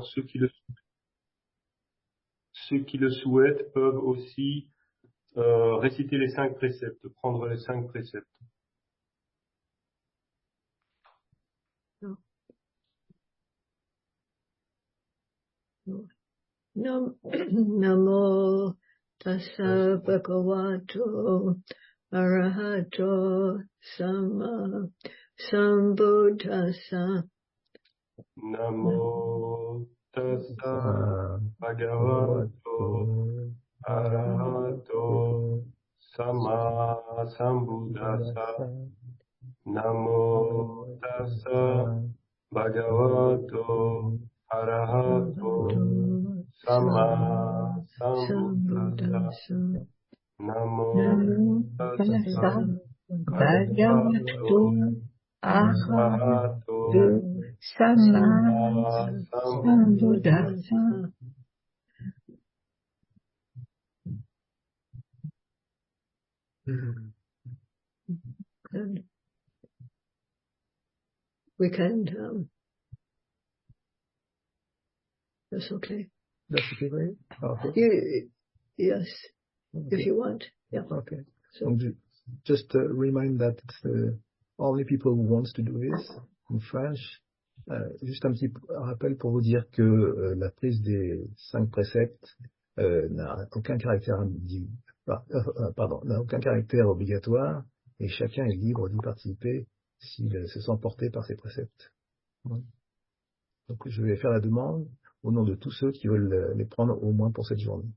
Alors ceux qui le souhaitent peuvent aussi réciter les 5 préceptes, prendre les 5 préceptes. Namo tassa bhagavato arahato sama sambuddhassa. Namo tassa bhagavato arahato sama sambuddhassa. Namo tassa bhagavato arahato sama sambuddhassa. Namo tassa bhagavato arahato sama sambuddhassa. Good. We can, that's okay. That's okay, right? Okay. Yes, okay. If you want. Yeah. Okay. So, just remind that it's only people who wants to do this in French. Juste un petit rappel pour vous dire que la prise des 5 préceptes n'a aucun caractère n'a aucun caractère obligatoire et chacun est libre d'y participer s'il se sent porté par ces préceptes. Donc je vais faire la demande au nom de tous ceux qui veulent les prendre au moins pour cette journée.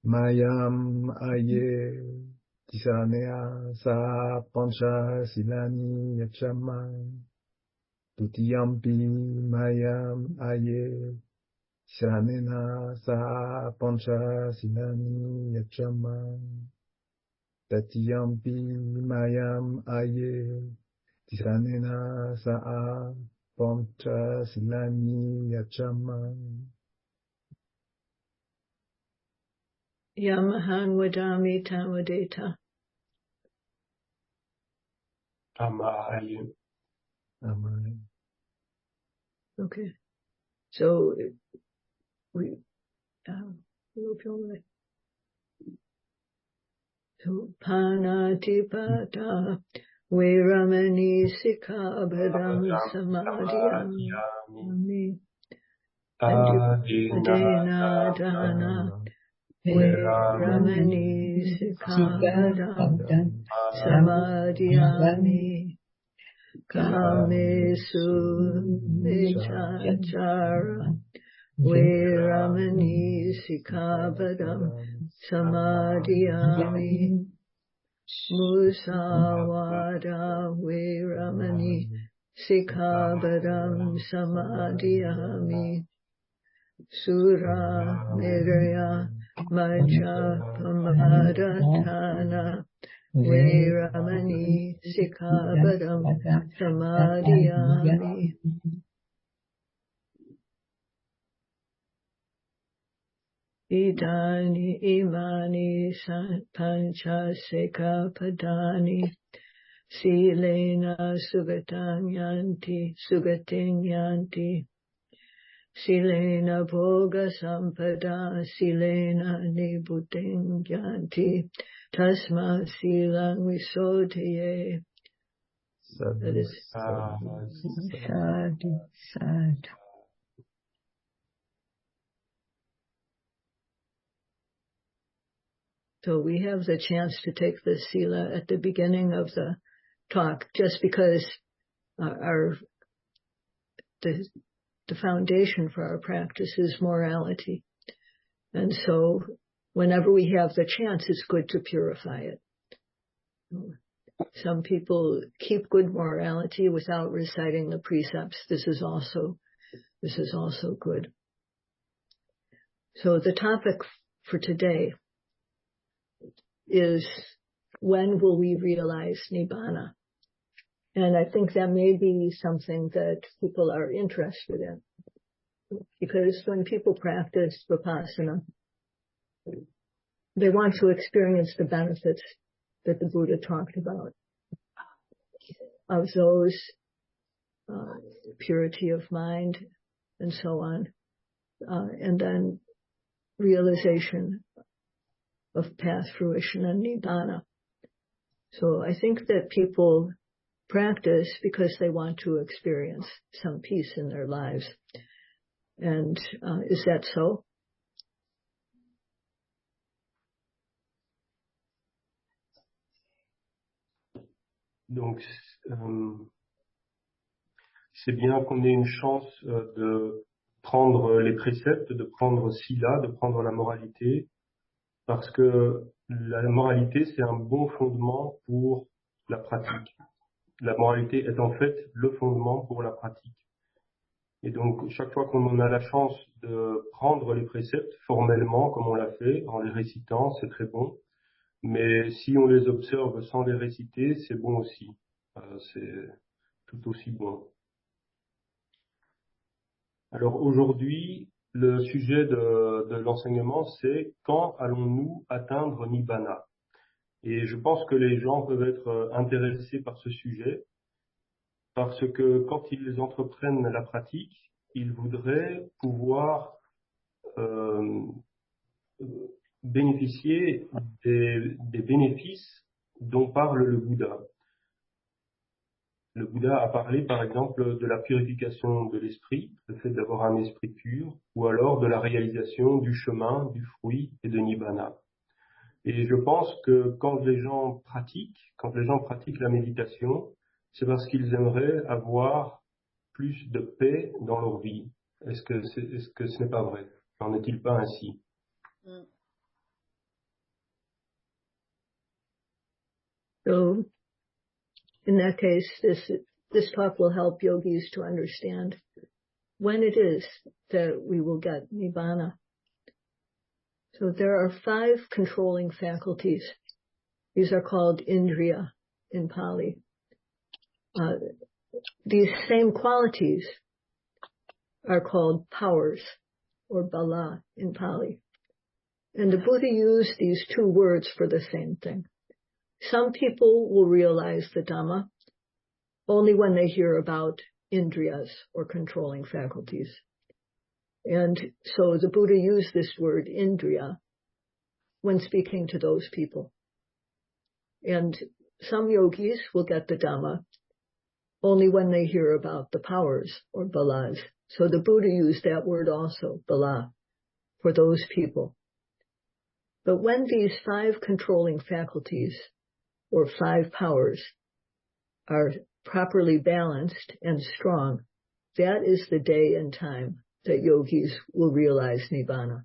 Mayam aye tisanea sa pancha silani yachama tutiyampi mayam aye tisanena sa pancha silani yachama tatiyampi mayam aye tisanena sa pancha silani yachama. Yamahan vadami tamadeta. Amahaye. Okay. So, we so, panatipata veramani sikkhabadam samadhiyami adena dana veramani sikkhabadam samadhiyami kamesu miccachara veramani sikkhabadam samadhiyami musawada veramani sikkhabadam samadhiyami sura meraya maja pamadatana veramani sikkhabadam samadhiyami. Idani imani pancha sekapadani silena sugating yanti silena bhoga sampada silena nibuting yanti tasma silang visodhiye. That is sad. So we have the chance to take the sila at the beginning of the talk, just because the foundation for our practice is morality. And so whenever we have the chance, it's good to purify it. Some people keep good morality without reciting the precepts. This is also good. So the topic for today is, when will we realize Nibbana? And I think that may be something that people are interested in. Because when people practice Vipassana, they want to experience the benefits that the Buddha talked about, of those purity of mind, and so on, and then realization of path fruition and nibbana. So I think that people practice because they want to experience some peace in their lives. And is that so? Donc, c'est bien qu'on ait une chance de prendre les préceptes, de prendre Sila, de prendre la moralité, parce que la moralité, c'est un bon fondement pour la pratique. La moralité est en fait le fondement pour la pratique. Et donc, chaque fois qu'on a la chance de prendre les préceptes formellement, comme on l'a fait, en les récitant, c'est très bon. Mais si on les observe sans les réciter, c'est bon aussi. C'est tout aussi bon. Alors aujourd'hui, le sujet de l'enseignement, c'est quand allons-nous atteindre Nibbana? Et je pense que les gens peuvent être intéressés par ce sujet, parce que quand ils entreprennent la pratique, ils voudraient pouvoir bénéficier des bénéfices dont parle le Bouddha. Le Bouddha a parlé, par exemple, de la purification de l'esprit, le fait d'avoir un esprit pur, ou alors de la réalisation du chemin, du fruit et de Nibbana. Et je pense que quand les gens pratiquent la méditation, c'est parce qu'ils aimeraient avoir plus de paix dans leur vie. Est-ce que ce n'est pas vrai? N'en est-il pas ainsi? So, in that case, this talk will help yogis to understand when it is that we will get Nibbana. So there are 5 controlling faculties. These are called Indriya in Pali. These same qualities are called powers, or bala in Pali. And the Buddha used these 2 words for the same thing. Some people will realize the Dhamma only when they hear about Indriyas, or controlling faculties. And so the Buddha used this word Indriya when speaking to those people. And some yogis will get the Dhamma only when they hear about the powers, or balas. So the Buddha used that word also, bala, for those people. But when these 5 controlling faculties, or 5 powers, are properly balanced and strong, that is the day and time that yogis will realize Nibbana.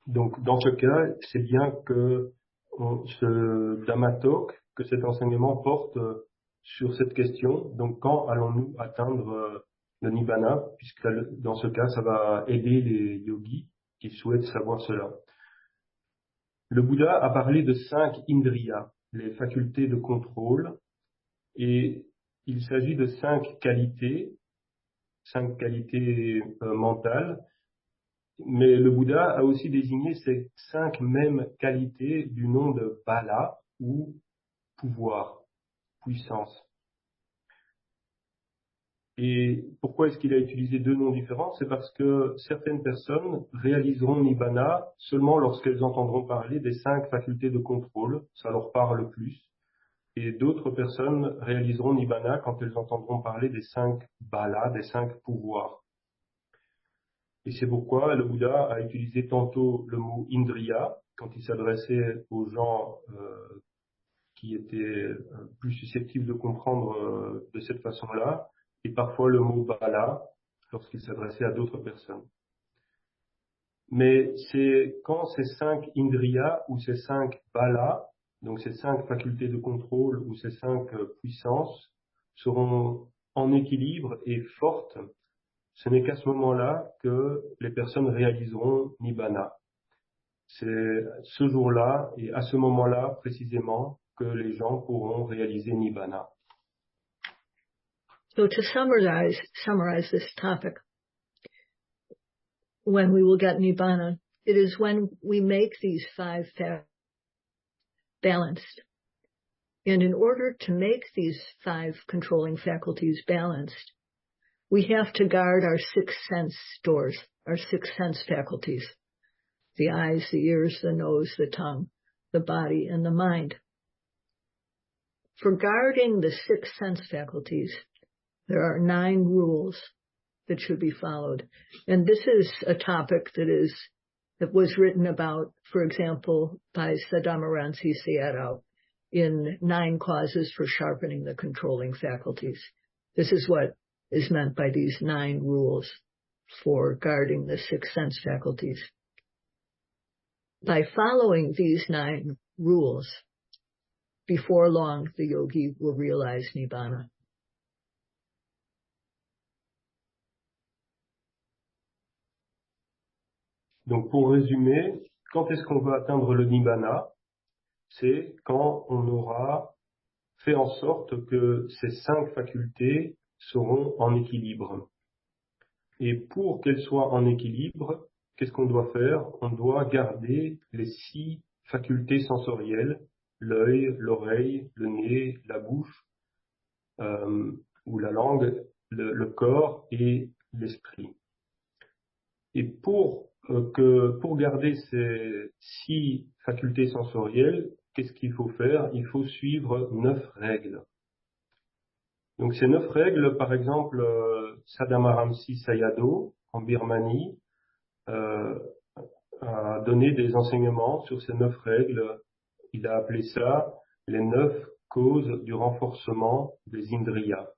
Donc, dans ce cas, c'est bien que ce Dhamma Talk, que cet enseignement porte sur cette question. Donc, quand allons-nous atteindre le Nibbana? Puisque dans ce cas, ça va aider les yogis qui souhaitent savoir cela. Le Bouddha a parlé de 5 indriyas, les facultés de contrôle, et il s'agit de 5 qualités mentales. Mais le Bouddha a aussi désigné ces 5 mêmes qualités du nom de bala, ou pouvoir, puissance. Et pourquoi est-ce qu'il a utilisé 2 noms différents? C'est parce que certaines personnes réaliseront Nibbana seulement lorsqu'elles entendront parler des 5 facultés de contrôle, ça leur parle plus. Et d'autres personnes réaliseront Nibbana quand elles entendront parler des 5 balas, des 5 pouvoirs. Et c'est pourquoi le Bouddha a utilisé tantôt le mot Indriya quand il s'adressait aux gens qui étaient plus susceptibles de comprendre de cette façon-là, et parfois le mot Bala lorsqu'il s'adressait à d'autres personnes. Mais c'est quand ces 5 Indriyas ou ces 5 Balas, donc ces 5 facultés de contrôle ou ces 5 puissances, seront en équilibre et fortes, ce n'est qu'à ce moment-là que les personnes réaliseront Nibbana. C'est ce jour-là et à ce moment-là précisément que les gens pourront réaliser Nibbana. So to summarize this topic, when we will get Nibbana, it is when we make these five balanced. And in order to make these five controlling faculties balanced, we have to guard our six sense doors, our six sense faculties, the eyes, the ears, the nose, the tongue, the body, and the mind. For guarding the six sense faculties, there are 9 rules that should be followed. And this is a topic that was written about, for example, by Sadamaransi Sayadaw in 9 Causes for Sharpening the Controlling Faculties. This is what is meant by these 9 rules for guarding the six sense faculties. By following these 9 rules, before long, the yogi will realize Nibbana. Donc, pour résumer, quand est-ce qu'on va atteindre le Nibbana? C'est quand on aura fait en sorte que ces 5 facultés seront en équilibre. Et pour qu'elles soient en équilibre, qu'est-ce qu'on doit faire? On doit garder les 6 facultés sensorielles, l'œil, l'oreille, le nez, la bouche, ou la langue, le corps et l'esprit. Et pour garder ces 6 facultés sensorielles, qu'est-ce qu'il faut faire? Il faut suivre 9 règles. Donc ces 9 règles, par exemple, Sadamaransi Sayadaw en Birmanie a donné des enseignements sur ces 9 règles. Il a appelé ça les 9 causes du renforcement des indriyas,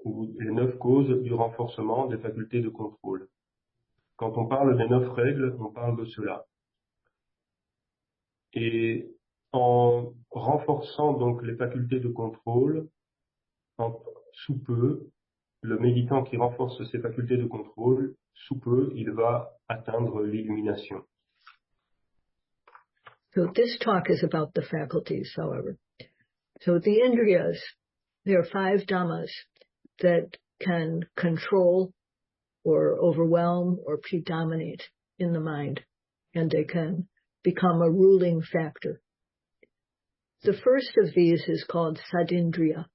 ou les 9 causes du renforcement des facultés de contrôle. Quand on parle des 9 règles, on parle de cela. Et en renforçant donc les facultés de contrôle, sous peu, le méditant qui renforce ses facultés de contrôle, sous peu, il va atteindre l'illumination. So this talk is about the faculties, however. So the indriyas, there are 5 dhammas that can control or overwhelm or predominate in the mind, and they can become a ruling factor. The first of these is called sadindriya,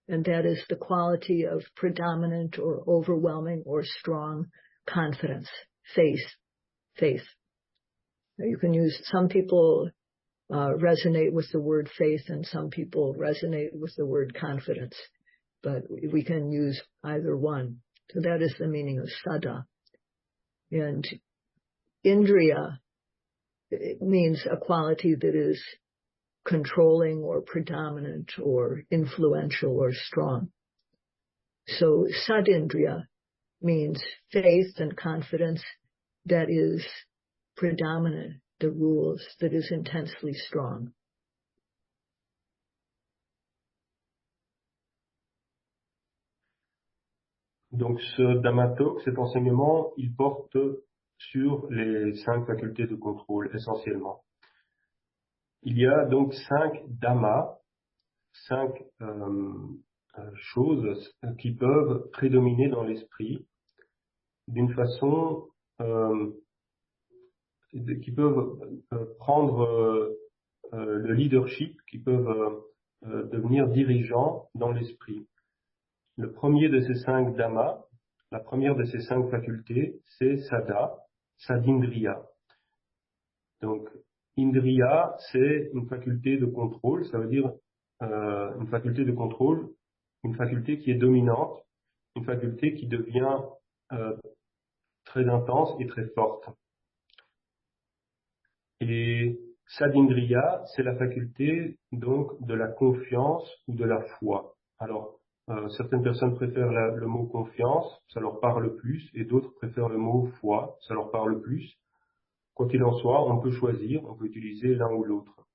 and that is the quality of predominant or overwhelming or strong confidence, faith. You can use, some people resonate with the word faith and some people resonate with the word confidence, but we can use either one. So that is the meaning of sada. And indriya, it means a quality that is controlling or predominant or influential or strong. So sadindriya means faith and confidence that is predominant, the rules, that is intensely strong. Donc ce Dhamma-talk, cet enseignement, il porte sur les 5 facultés de contrôle essentiellement. Il y a donc 5 dhammas, 5 choses qui peuvent prédominer dans l'esprit d'une façon qui peuvent prendre le leadership, qui peuvent devenir dirigeants dans l'esprit. Le premier de ces 5 dhammas, la première de ces 5 facultés, c'est sadindriya. Donc, indriya, c'est une faculté de contrôle, ça veut dire une faculté de contrôle, une faculté qui est dominante, une faculté qui devient très intense et très forte. Et sadindriya, c'est la faculté donc de la confiance ou de la foi. Alors, certaines personnes préfèrent le mot confiance, ça leur parle plus, et d'autres préfèrent le mot foi, ça leur parle plus. Quoi qu'il en soit, on peut choisir, on peut utiliser l'un ou l'autre.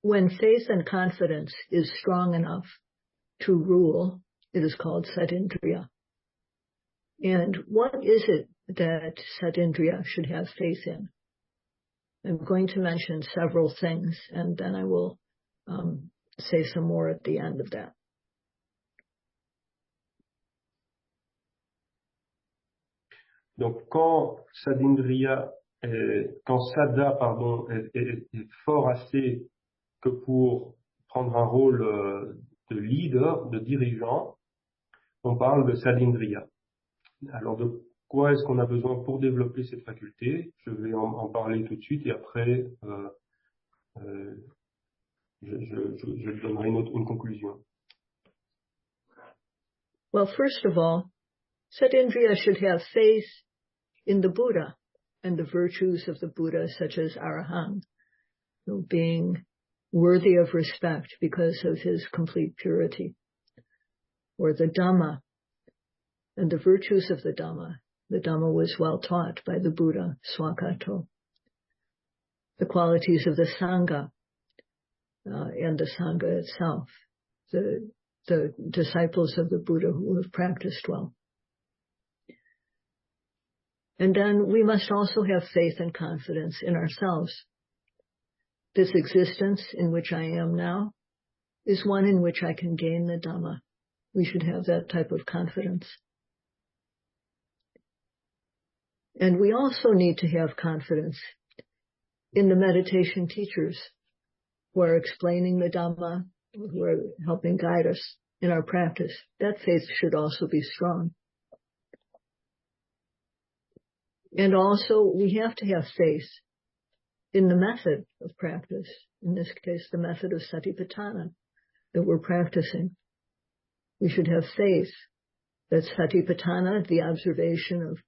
When faith and confidence is strong enough to rule, it is called sadindriya. And what is it that sadindriya should have faith in? I'm going to mention several things, and then I will say some more at the end of that. Donc quand Sada, pardon, est fort assez que pour prendre un rôle de leader, de dirigeant, on parle de Sadindriya. Alors de quoi est-ce qu'on a besoin pour développer cette faculté? Je vais en parler tout de suite et après je donnerai une conclusion. Well, first of all, Sadindriya should have faith in the Buddha and the virtues of the Buddha, such as Arahant, being worthy of respect because of his complete purity, or the Dhamma and the virtues of the Dhamma. The Dhamma was well taught by the Buddha, Swakato. The qualities of the Sangha and the Sangha itself, the disciples of the Buddha who have practiced well. And then we must also have faith and confidence in ourselves. This existence in which I am now is one in which I can gain the Dhamma. We should have that type of confidence. And we also need to have confidence in the meditation teachers who are explaining the Dhamma, who are helping guide us in our practice. That faith should also be strong. And also, we have to have faith in the method of practice, in this case, the method of Satipatthana that we're practicing. We should have faith that Satipatthana, the observation of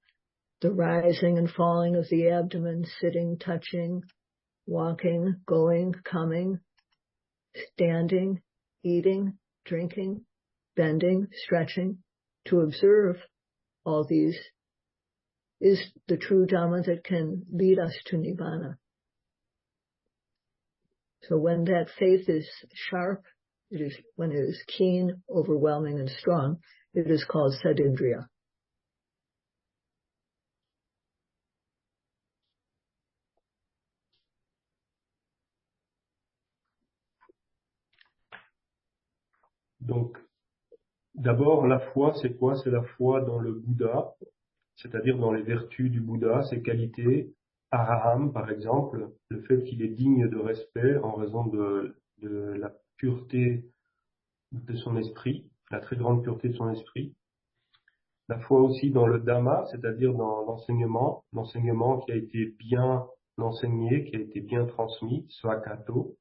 the rising and falling of the abdomen, sitting, touching, walking, going, coming, standing, eating, drinking, bending, stretching, to observe all these is the true Dhamma that can lead us to Nibbana. So when that faith is sharp, when it is keen, overwhelming, and strong, it is called Sadindriya. Donc, d'abord, la foi, c'est quoi? C'est la foi dans le Bouddha, c'est-à-dire dans les vertus du Bouddha, ses qualités. Araham, par exemple, le fait qu'il est digne de respect en raison de la pureté de son esprit, la très grande pureté de son esprit. La foi aussi dans le Dhamma, c'est-à-dire dans l'enseignement qui a été bien enseigné, qui a été bien transmis, Swakato.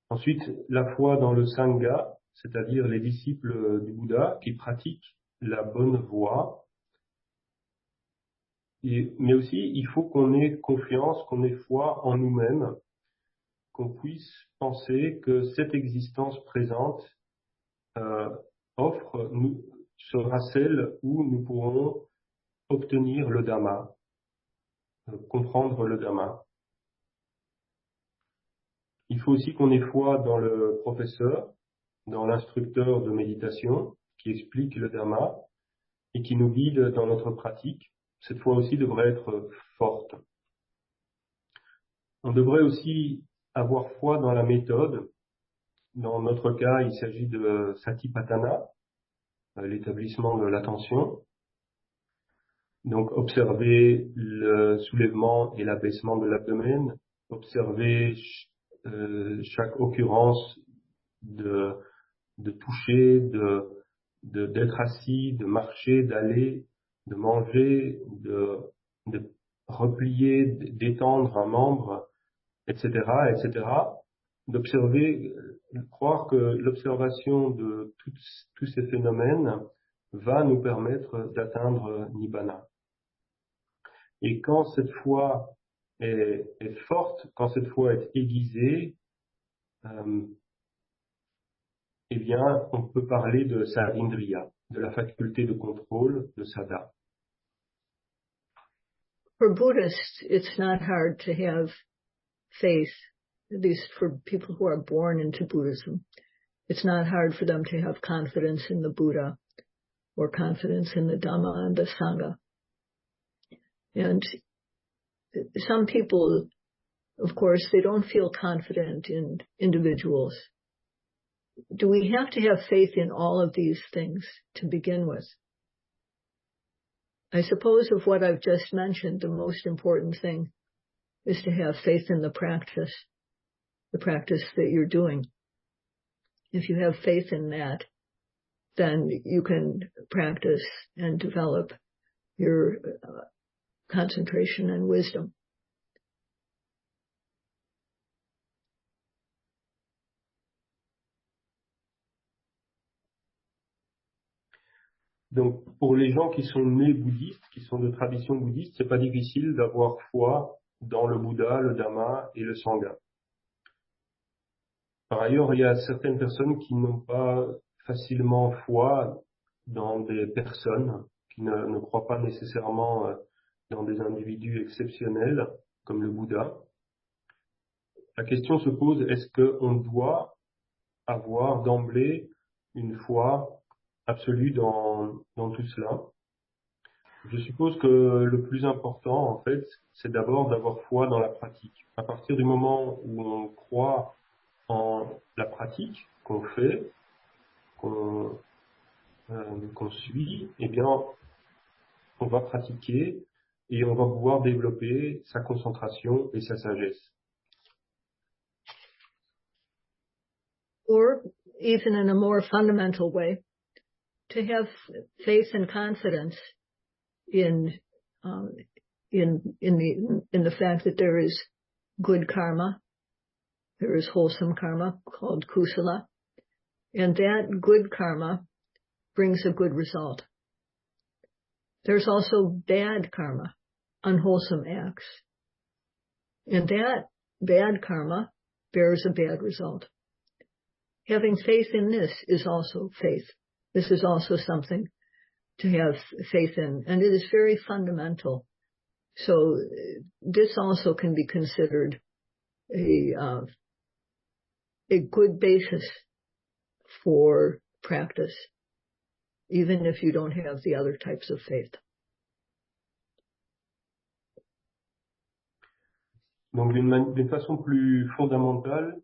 Ensuite, la foi dans le Sangha, c'est-à-dire les disciples du Bouddha qui pratiquent la bonne voie. Mais aussi, il faut qu'on ait confiance, qu'on ait foi en nous-mêmes, qu'on puisse penser que cette existence présente sera celle où nous pourrons obtenir le Dhamma, comprendre le Dhamma. Il faut aussi qu'on ait foi dans le professeur, dans l'instructeur de méditation qui explique le Dhamma et qui nous guide dans notre pratique. Cette foi aussi devrait être forte. On devrait aussi avoir foi dans la méthode. Dans notre cas, il s'agit de Satipatthana, l'établissement de l'attention. Donc, observer le soulèvement et l'abaissement de l'abdomen, observer chaque occurrence de toucher, d'être assis, de marcher, d'aller, de manger, de replier, d'étendre un membre, etc., etc. D'observer, croire que l'observation de tous ces phénomènes va nous permettre d'atteindre Nibbana. Et quand cette foi est forte, quand cette foi est aiguisée, eh bien, on peut parler de Sadindriya, de la faculté de contrôle de Sada. For Buddhists, it's not hard to have faith, at least for people who are born into Buddhism. It's not hard for them to have confidence in the Buddha or confidence in the Dhamma and the Sangha. And some people, of course, they don't feel confident in individuals. Do we have to have faith in all of these things to begin with? I suppose of what I've just mentioned, the most important thing is to have faith in the practice that you're doing. If you have faith in that, then you can practice and develop your concentration and wisdom. Donc, pour les gens qui sont nés bouddhistes, qui sont de tradition bouddhiste, c'est pas difficile d'avoir foi dans le Bouddha, le Dhamma et le Sangha. Par ailleurs, il y a certaines personnes qui n'ont pas facilement foi dans des personnes, qui ne croient pas nécessairement dans des individus exceptionnels, comme le Bouddha. La question se pose, est-ce qu'on doit avoir d'emblée une foi absolue dans tout cela? Je suppose que le plus important, en fait, c'est d'abord d'avoir foi dans la pratique. À partir du moment où on croit en la pratique qu'on fait, qu'on suit, eh bien, on va pratiquer et on va pouvoir développer sa concentration et sa sagesse. Or even in a more fundamental way, to have faith and confidence in the fact that there is good karma, there is wholesome karma called kusala, and that good karma brings a good result. There's also bad karma, unwholesome acts, and that bad karma bears a bad result. Having faith in this is also faith. This is also something to have faith in, and it is very fundamental. So this also can be considered a good basis for practice, even if you don't have the other types of faith. Donc, d'une façon plus fondamentale,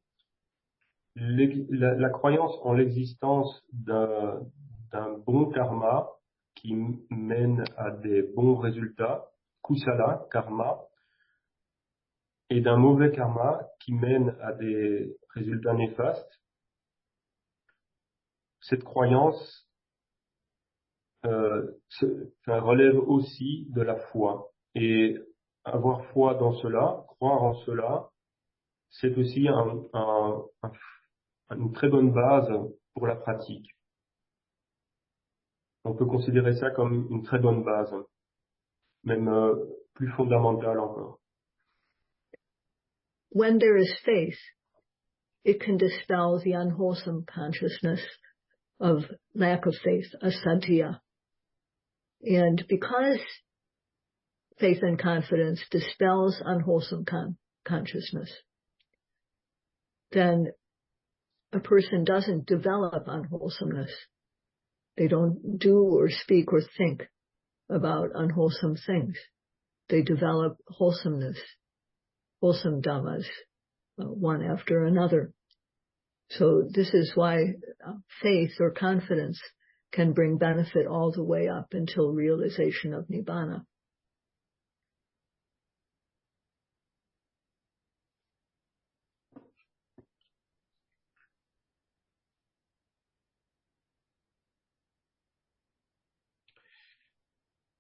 la croyance en l'existence d'un bon karma qui mène à des bons résultats, kusala, karma, et d'un mauvais karma qui mène à des résultats néfastes, cette croyance relève aussi de la foi. Et avoir foi dans cela, croire en cela, c'est aussi une très bonne base pour la pratique. On peut considérer ça comme une très bonne base, même plus fondamentale encore. When there is faith, it can dispel the unwholesome consciousness of lack of faith, asadhya. And because faith and confidence dispels unwholesome consciousness, then a person doesn't develop unwholesomeness. They don't do or speak or think about unwholesome things. They develop wholesomeness, wholesome dhammas, one after another. So this is why faith or confidence can bring benefit all the way up until realization of Nibbana.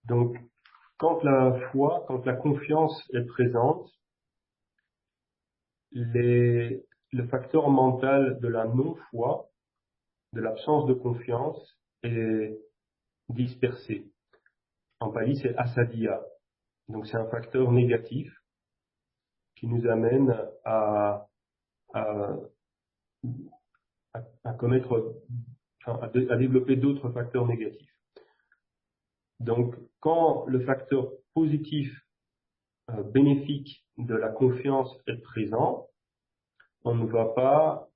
Donc, quand la foi, quand la confiance est présente, le facteur mental de la non-foi, de l'absence de confiance, est dispersé. En pali, c'est asadhya. Donc, c'est un facteur négatif qui nous amène à développer d'autres facteurs négatifs. Donc, quand le facteur positif bénéfique de la confiance est présent, on ne va pas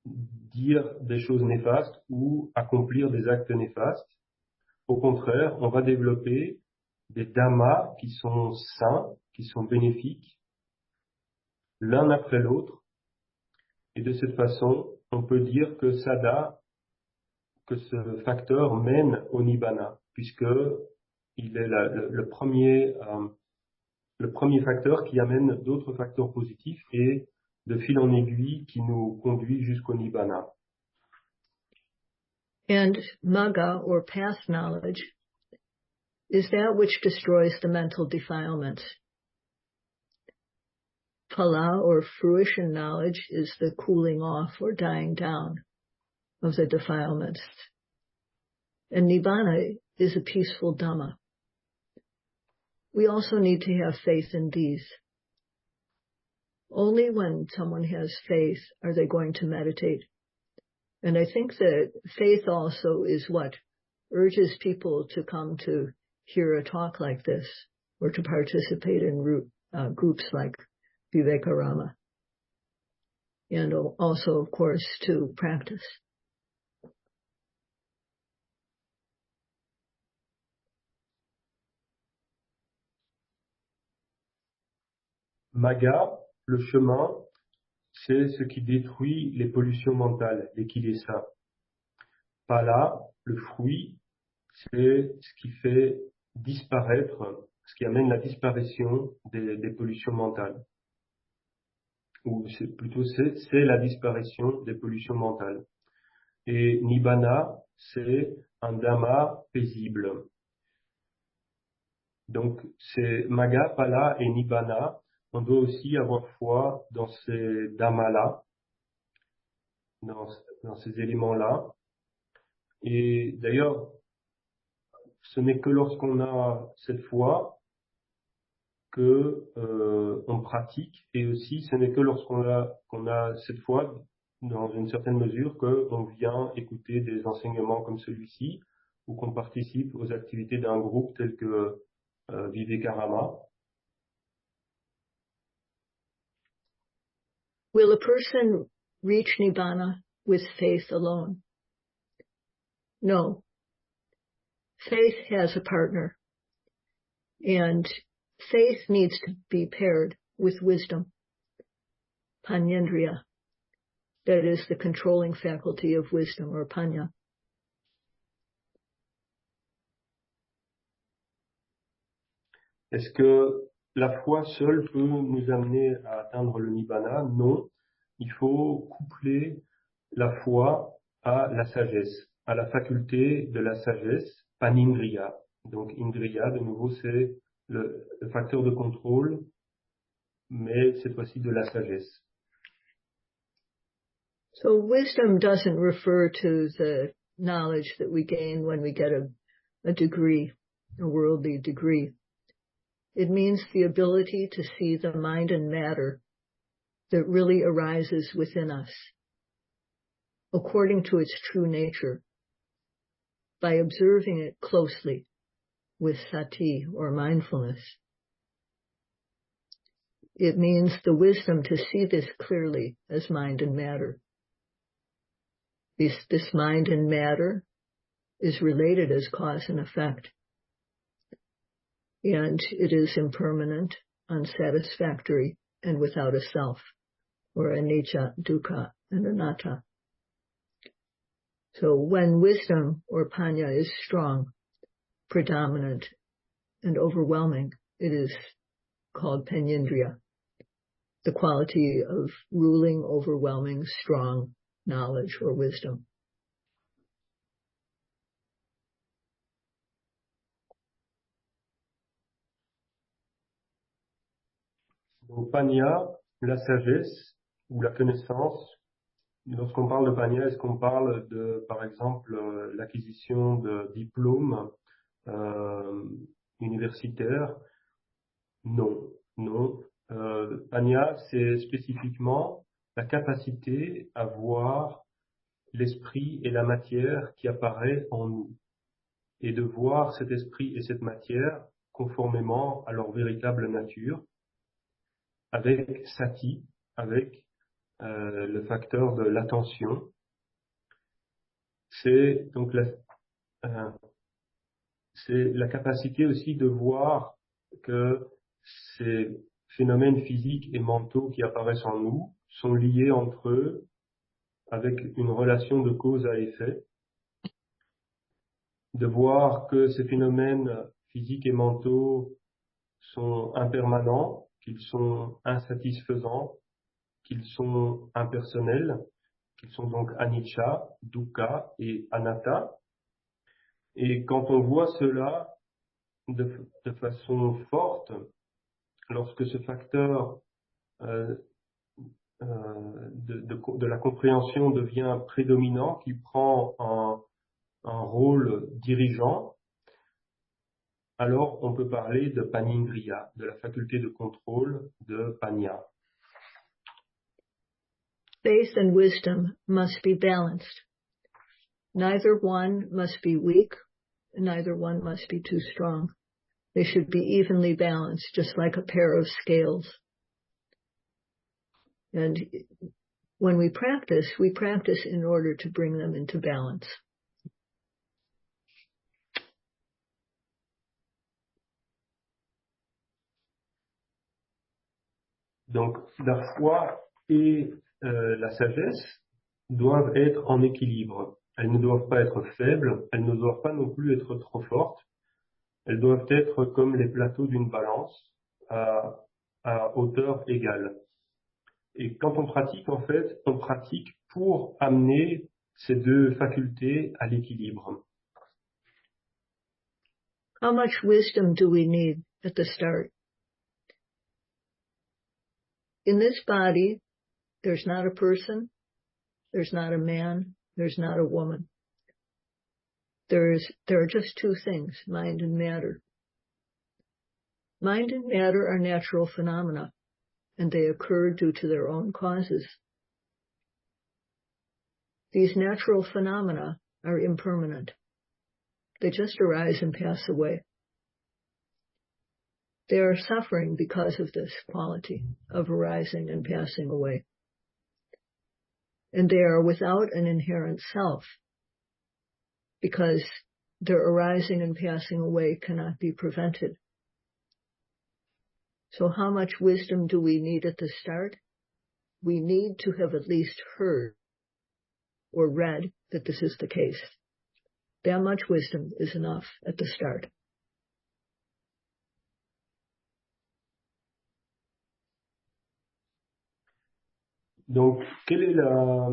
dire des choses néfastes ou accomplir des actes néfastes. Au contraire, on va développer des dhammas qui sont sains, qui sont bénéfiques, l'un après l'autre. Et de cette façon, on peut dire que ce facteur mène au nibbana, puisque il est le premier facteur qui amène d'autres facteurs positifs et de fil en aiguille qui nous conduit jusqu'au Nibbana. And Magga, or past knowledge, is that which destroys the mental defilements. Phala, or fruition knowledge, is the cooling off or dying down of the defilements. And Nibbana is a peaceful Dhamma. We also need to have faith in these. Only when someone has faith are they going to meditate. And I think that faith also is what urges people to come to hear a talk like this or to participate in groups like Vivekarama. And also, of course, to practice. Magga, le chemin, c'est ce qui détruit les pollutions mentales, les kilesa. Phala, le fruit, c'est ce qui fait disparaître, ce qui amène la disparition des pollutions mentales. Ou c'est la disparition des pollutions mentales. Et Nibbana, c'est un Dhamma paisible. Donc, c'est Magga, Phala et Nibbana. On doit aussi avoir foi dans ces dhammas-là, dans ces éléments-là. Et d'ailleurs, ce n'est que lorsqu'on a cette foi que on pratique, et aussi ce n'est que lorsqu'on a cette foi, dans une certaine mesure, qu'on vient écouter des enseignements comme celui-ci, ou qu'on participe aux activités d'un groupe tel que Vivekarama. Will a person reach Nibbana with faith alone? No. Faith has a partner. And faith needs to be paired with wisdom. Panyendriya. That is the controlling faculty of wisdom, or panya. Est-ce que la foi seule peut nous amener à atteindre le Nibbana? Non. Il faut coupler la foi à la sagesse, à la faculté de la sagesse, panindriya. Donc indriya, de nouveau, c'est le facteur de contrôle, mais cette fois-ci de la sagesse. So wisdom doesn't refer to the knowledge that we gain when we get a degree, a worldly degree. It means the ability to see the mind and matter that really arises within us, according to its true nature, by observing it closely with sati, or mindfulness. It means the wisdom to see this clearly as mind and matter. This mind and matter is related as cause and effect. And it is impermanent, unsatisfactory, and without a self, or anicca, dukkha, and anatta. So when wisdom, or panya, is strong, predominant, and overwhelming, it is called panyendriya, the quality of ruling, overwhelming, strong knowledge or wisdom. Donc, panya, la sagesse ou la connaissance. Lorsqu'on parle de panya, est-ce qu'on parle de, par exemple, l'acquisition de diplômes universitaires? Non, non. Panya, c'est spécifiquement la capacité à voir l'esprit et la matière qui apparaît en nous, et de voir cet esprit et cette matière conformément à leur véritable nature, avec sati, avec le facteur de l'attention. C'est donc c'est la capacité aussi de voir que ces phénomènes physiques et mentaux qui apparaissent en nous sont liés entre eux avec une relation de cause à effet, de voir que ces phénomènes physiques et mentaux sont impermanents, qu'ils sont insatisfaisants, qu'ils sont impersonnels, qu'ils sont donc anicca, dukkha et anatta. Et quand on voit cela de façon forte, lorsque ce facteur de la compréhension devient prédominant, qui prend un rôle dirigeant, alors on peut parler de panindriya, de la faculté de contrôle de panya. Faith and wisdom must be balanced. Neither one must be weak, neither one must be too strong. They should be evenly balanced, just like a pair of scales. And when we practice in order to bring them into balance. Donc la foi et la sagesse doivent être en équilibre. Elles ne doivent pas être faibles, elles ne doivent pas non plus être trop fortes. Elles doivent être comme les plateaux d'une balance à hauteur égale. Et quand on pratique, en fait, on pratique pour amener ces deux facultés à l'équilibre. How much wisdom do we need at the start? In this body, there's not a person, there's not a man, there's not a woman. There are just two things, mind and matter. Mind and matter are natural phenomena, and they occur due to their own causes. These natural phenomena are impermanent. They just arise and pass away. They are suffering because of this quality of arising and passing away. And they are without an inherent self, because their arising and passing away cannot be prevented. So how much wisdom do we need at the start? We need to have at least heard or read that this is the case. That much wisdom is enough at the start. Donc, quelle est la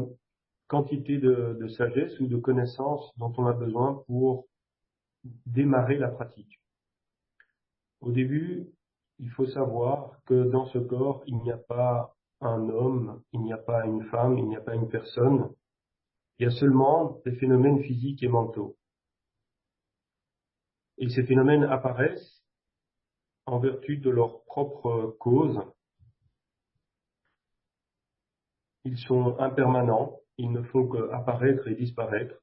quantité de sagesse ou de connaissance dont on a besoin pour démarrer la pratique? Au début, il faut savoir que dans ce corps, il n'y a pas un homme, il n'y a pas une femme, il n'y a pas une personne. Il y a seulement des phénomènes physiques et mentaux. Et ces phénomènes apparaissent en vertu de leur propre cause. Ils sont impermanents, ils ne font qu'apparaître et disparaître.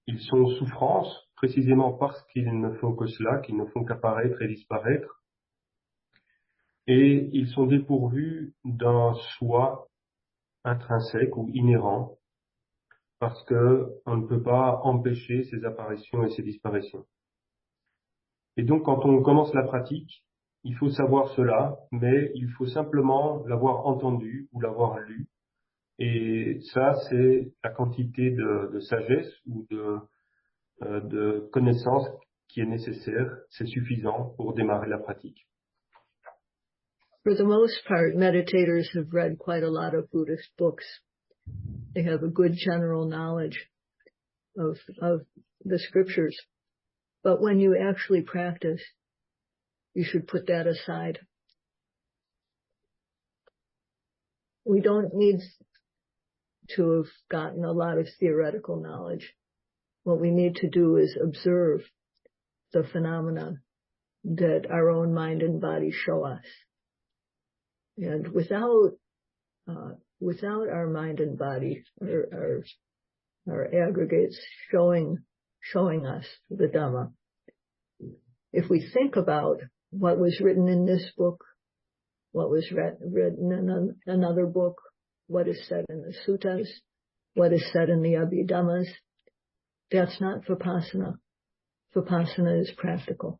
Ils sont souffrance, précisément parce qu'ils ne font que cela, qu'ils ne font qu'apparaître et disparaître. Et ils sont dépourvus d'un soi intrinsèque ou inhérent, parce que on ne peut pas empêcher ces apparitions et ces disparitions. Et donc, quand on commence la pratique, il faut savoir cela, mais il faut simplement l'avoir entendu ou l'avoir lu. Et ça, c'est la quantité de sagesse ou de connaissance qui est nécessaire. C'est suffisant pour démarrer la pratique. For the most part, meditators have read quite a lot of Buddhist books. They have a good general knowledge of the scriptures. But when you actually practice, you should put that aside. We don't need to have gotten a lot of theoretical knowledge. What we need to do is observe the phenomena that our own mind and body show us. And without our mind and body, our aggregates showing us the Dhamma, if we think about what was written in this book, what was written in another book, what is said in the suttas, what is said in the Abhidhammas, that's not Vipassana. Vipassana is practical.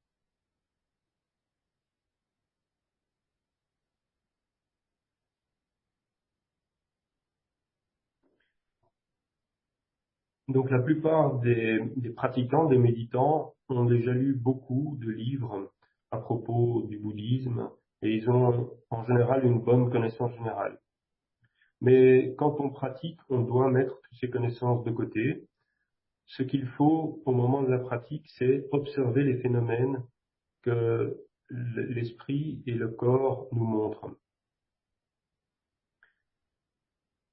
Donc la plupart des pratiquants, des méditants, ont déjà lu beaucoup de livres à propos du bouddhisme et ils ont en général une bonne connaissance générale. Mais quand on pratique, on doit mettre toutes ces connaissances de côté. Ce qu'il faut au moment de la pratique, c'est observer les phénomènes que l'esprit et le corps nous montrent.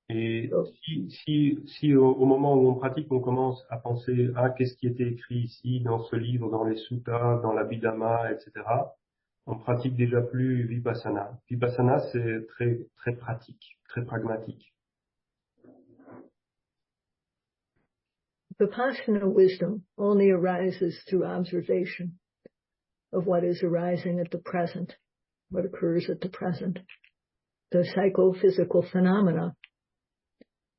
Et si au moment où on pratique, on commence à penser « Ah, qu'est-ce qui était écrit ici, dans ce livre, dans les suttas, dans l'Abhidhamma, etc. » On pratique déjà plus Vipassana. Vipassana, c'est très, très pratique, très pragmatique. Vipassana wisdom only arises through observation of what is arising at the present, what occurs at the present. The psychophysical phenomena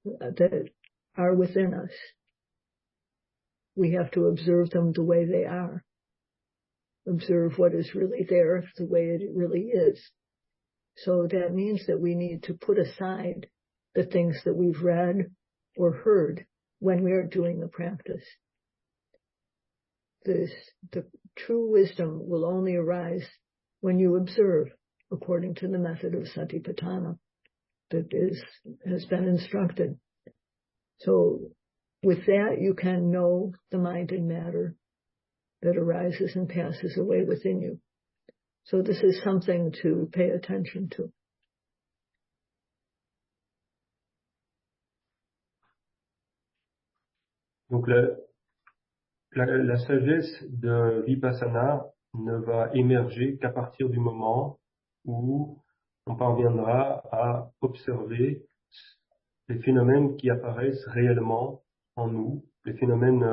that are within us. We have to observe them the way they are. Observe what is really there the way it really is. So that means that we need to put aside the things that we've read or heard when we are doing the practice. The true wisdom will only arise when you observe according to the method of Satipatthana that has been instructed. So with that, you can know the mind and matter that arises and passes away within you. So this is something to pay attention to. Donc la sagesse de Vipassana ne va émerger qu'à partir du moment où on parviendra à observer les phénomènes qui apparaissent réellement en nous, les phénomènes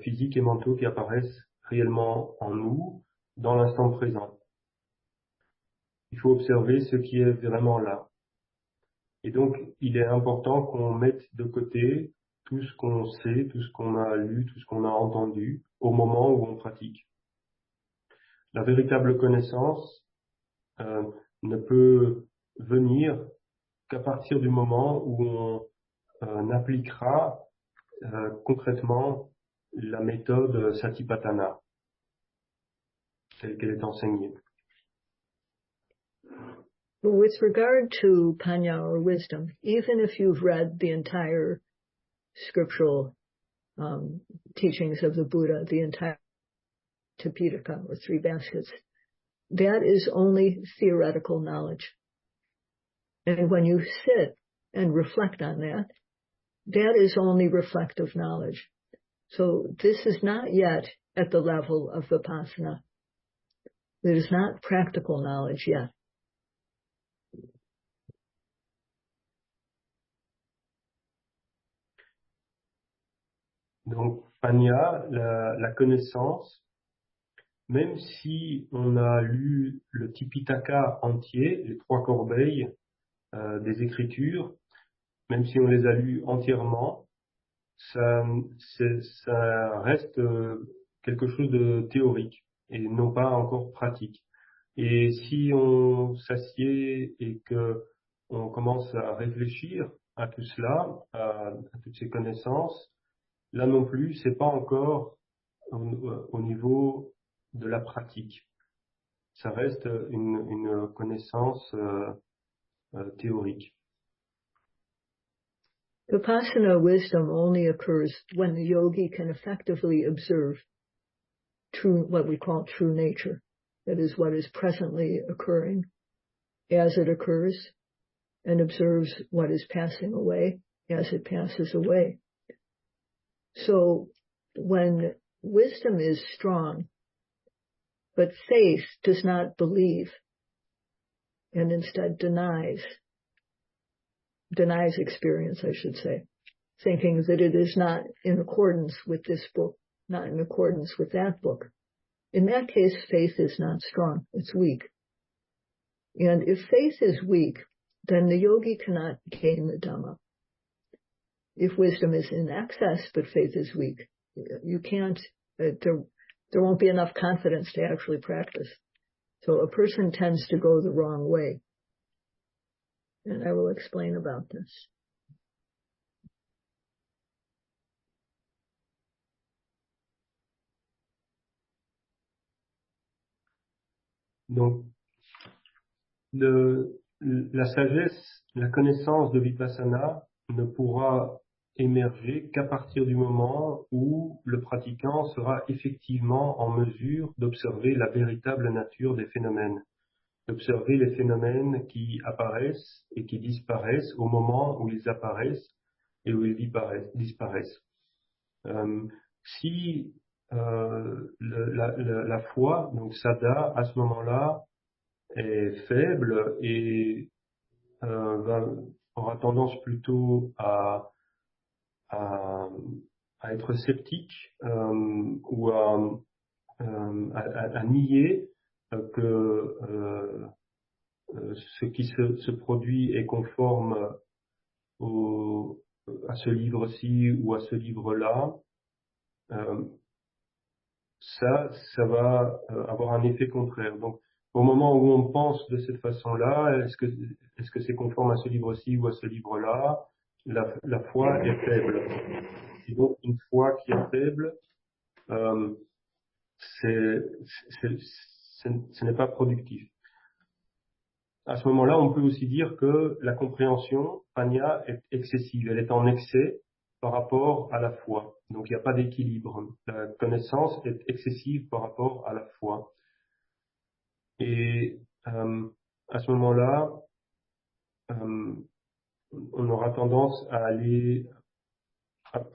physiques et mentaux qui apparaissent réellement en nous dans l'instant présent. Il faut observer ce qui est vraiment là. Et donc, il est important qu'on mette de côté tout ce qu'on sait, tout ce qu'on a lu, tout ce qu'on a entendu au moment où on pratique. La véritable connaissance ne peut venir qu'à partir du moment où on appliquera concrètement la méthode Satipatthana telle qu'elle est enseignée. With regard to panya or wisdom, even if you've read the entire scriptural teachings of the Buddha, the entire Tipitaka or three baskets, that is only theoretical knowledge. And when you sit and reflect on that, that is only reflective knowledge. So this is not yet at the level of Vipassana. It is not practical knowledge yet. Donc, panya, la connaissance, même si on a lu le Tipitaka entier, les 3 corbeilles des Écritures, même si on les a lus entièrement, ça reste quelque chose de théorique et non pas encore pratique. Et si on s'assied et que on commence à réfléchir à tout cela, à toutes ces connaissances, là non plus, c'est pas encore au niveau de la pratique. Ça reste une connaissance théorique. Vipassana wisdom only occurs when the yogi can effectively observe what we call true nature. That is what is presently occurring as it occurs, and observes what is passing away as it passes away. So when wisdom is strong, but faith does not believe and instead denies experience, I should say, thinking that it is not in accordance with this book, not in accordance with that book. In that case, faith is not strong, it's weak. And if faith is weak, then the yogi cannot gain the Dhamma. If wisdom is in excess, but faith is weak, you can't, there won't be enough confidence to actually practice. So a person tends to go the wrong way. And I will explain about this. Donc, la sagesse, la connaissance de Vipassana ne pourra émerger qu'à partir du moment où le pratiquant sera effectivement en mesure d'observer la véritable nature des phénomènes, d'observer les phénomènes qui apparaissent et qui disparaissent au moment où ils apparaissent et où ils disparaissent. Si la foi, donc Saddha, à ce moment-là, est faible et aura tendance plutôt à être sceptique ou à nier que ce qui se produit est conforme à ce livre-ci ou à ce livre-là, ça va avoir un effet contraire. Donc, au moment où on pense de cette façon-là, est-ce que c'est conforme à ce livre-ci ou à ce livre-là, la foi est faible. Et donc, une foi qui est faible, ce n'est pas productif. À ce moment-là, on peut aussi dire que la compréhension, panya, est excessive. Elle est en excès par rapport à la foi. Donc, il n'y a pas d'équilibre. La connaissance est excessive par rapport à la foi. Et à ce moment-là, on aura tendance à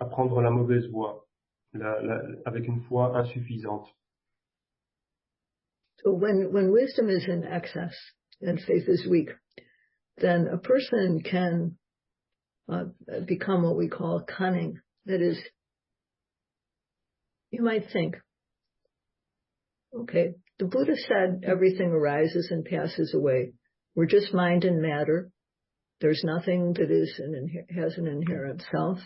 prendre la mauvaise voie, avec une foi insuffisante. So when wisdom is in excess and faith is weak, then a person can become what we call cunning. That is, you might think, okay, the Buddha said everything arises and passes away. We're just mind and matter. There's nothing that has an inherent self.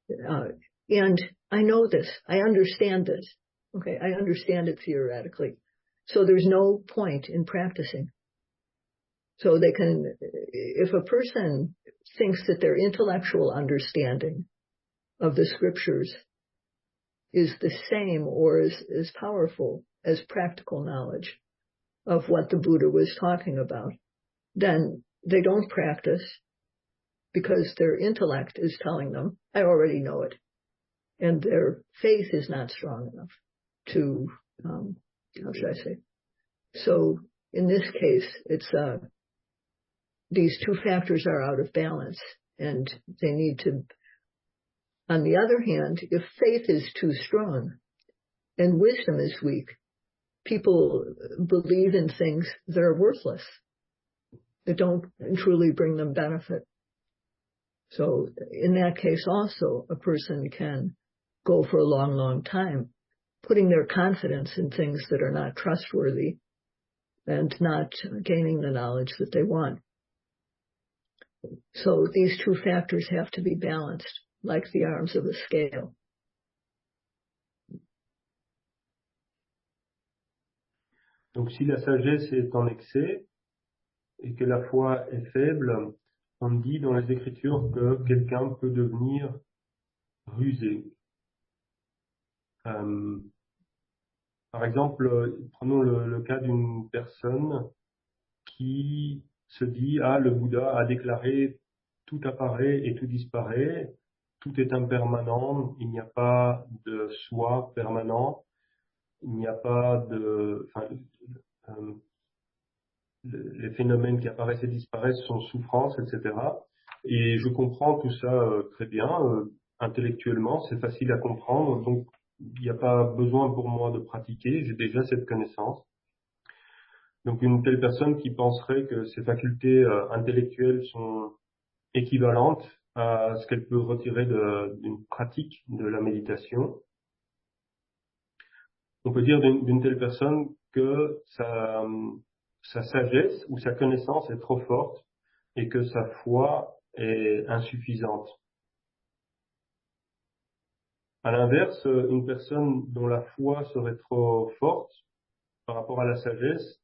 And I know this. I understand this. Okay, I understand it theoretically. So there's no point in practicing. So if a person thinks that their intellectual understanding of the scriptures is the same or is as powerful as practical knowledge of what the Buddha was talking about, then they don't practice because their intellect is telling them, I already know it. And their faith is not strong enough to, how should I say? So in this case, it's, these two factors are out of balance and they need to, on the other hand, if faith is too strong and wisdom is weak, people believe in things that are worthless, that don't truly bring them benefit. So in that case also, a person can go for a long, long time, putting their confidence in things that are not trustworthy and not gaining the knowledge that they want. So these two factors have to be balanced, like the arms of a scale. Donc si la sagesse est en excès et que la foi est faible, on dit dans les Écritures que quelqu'un peut devenir rusé. Par exemple, prenons le cas d'une personne qui se dit « Ah, le Bouddha a déclaré tout apparaît et tout disparaît, tout est impermanent, il n'y a pas de soi permanent, il n'y a pas de... les phénomènes qui apparaissent et disparaissent sont souffrances, etc. » Et je comprends tout ça très bien, intellectuellement, c'est facile à comprendre, donc il n'y a pas besoin pour moi de pratiquer, j'ai déjà cette connaissance. Donc une telle personne qui penserait que ses facultés intellectuelles sont équivalentes à ce qu'elle peut retirer d'une pratique de la méditation, on peut dire d'une telle personne que sa sagesse ou sa connaissance est trop forte et que sa foi est insuffisante. À l'inverse, une personne dont la foi serait trop forte par rapport à la sagesse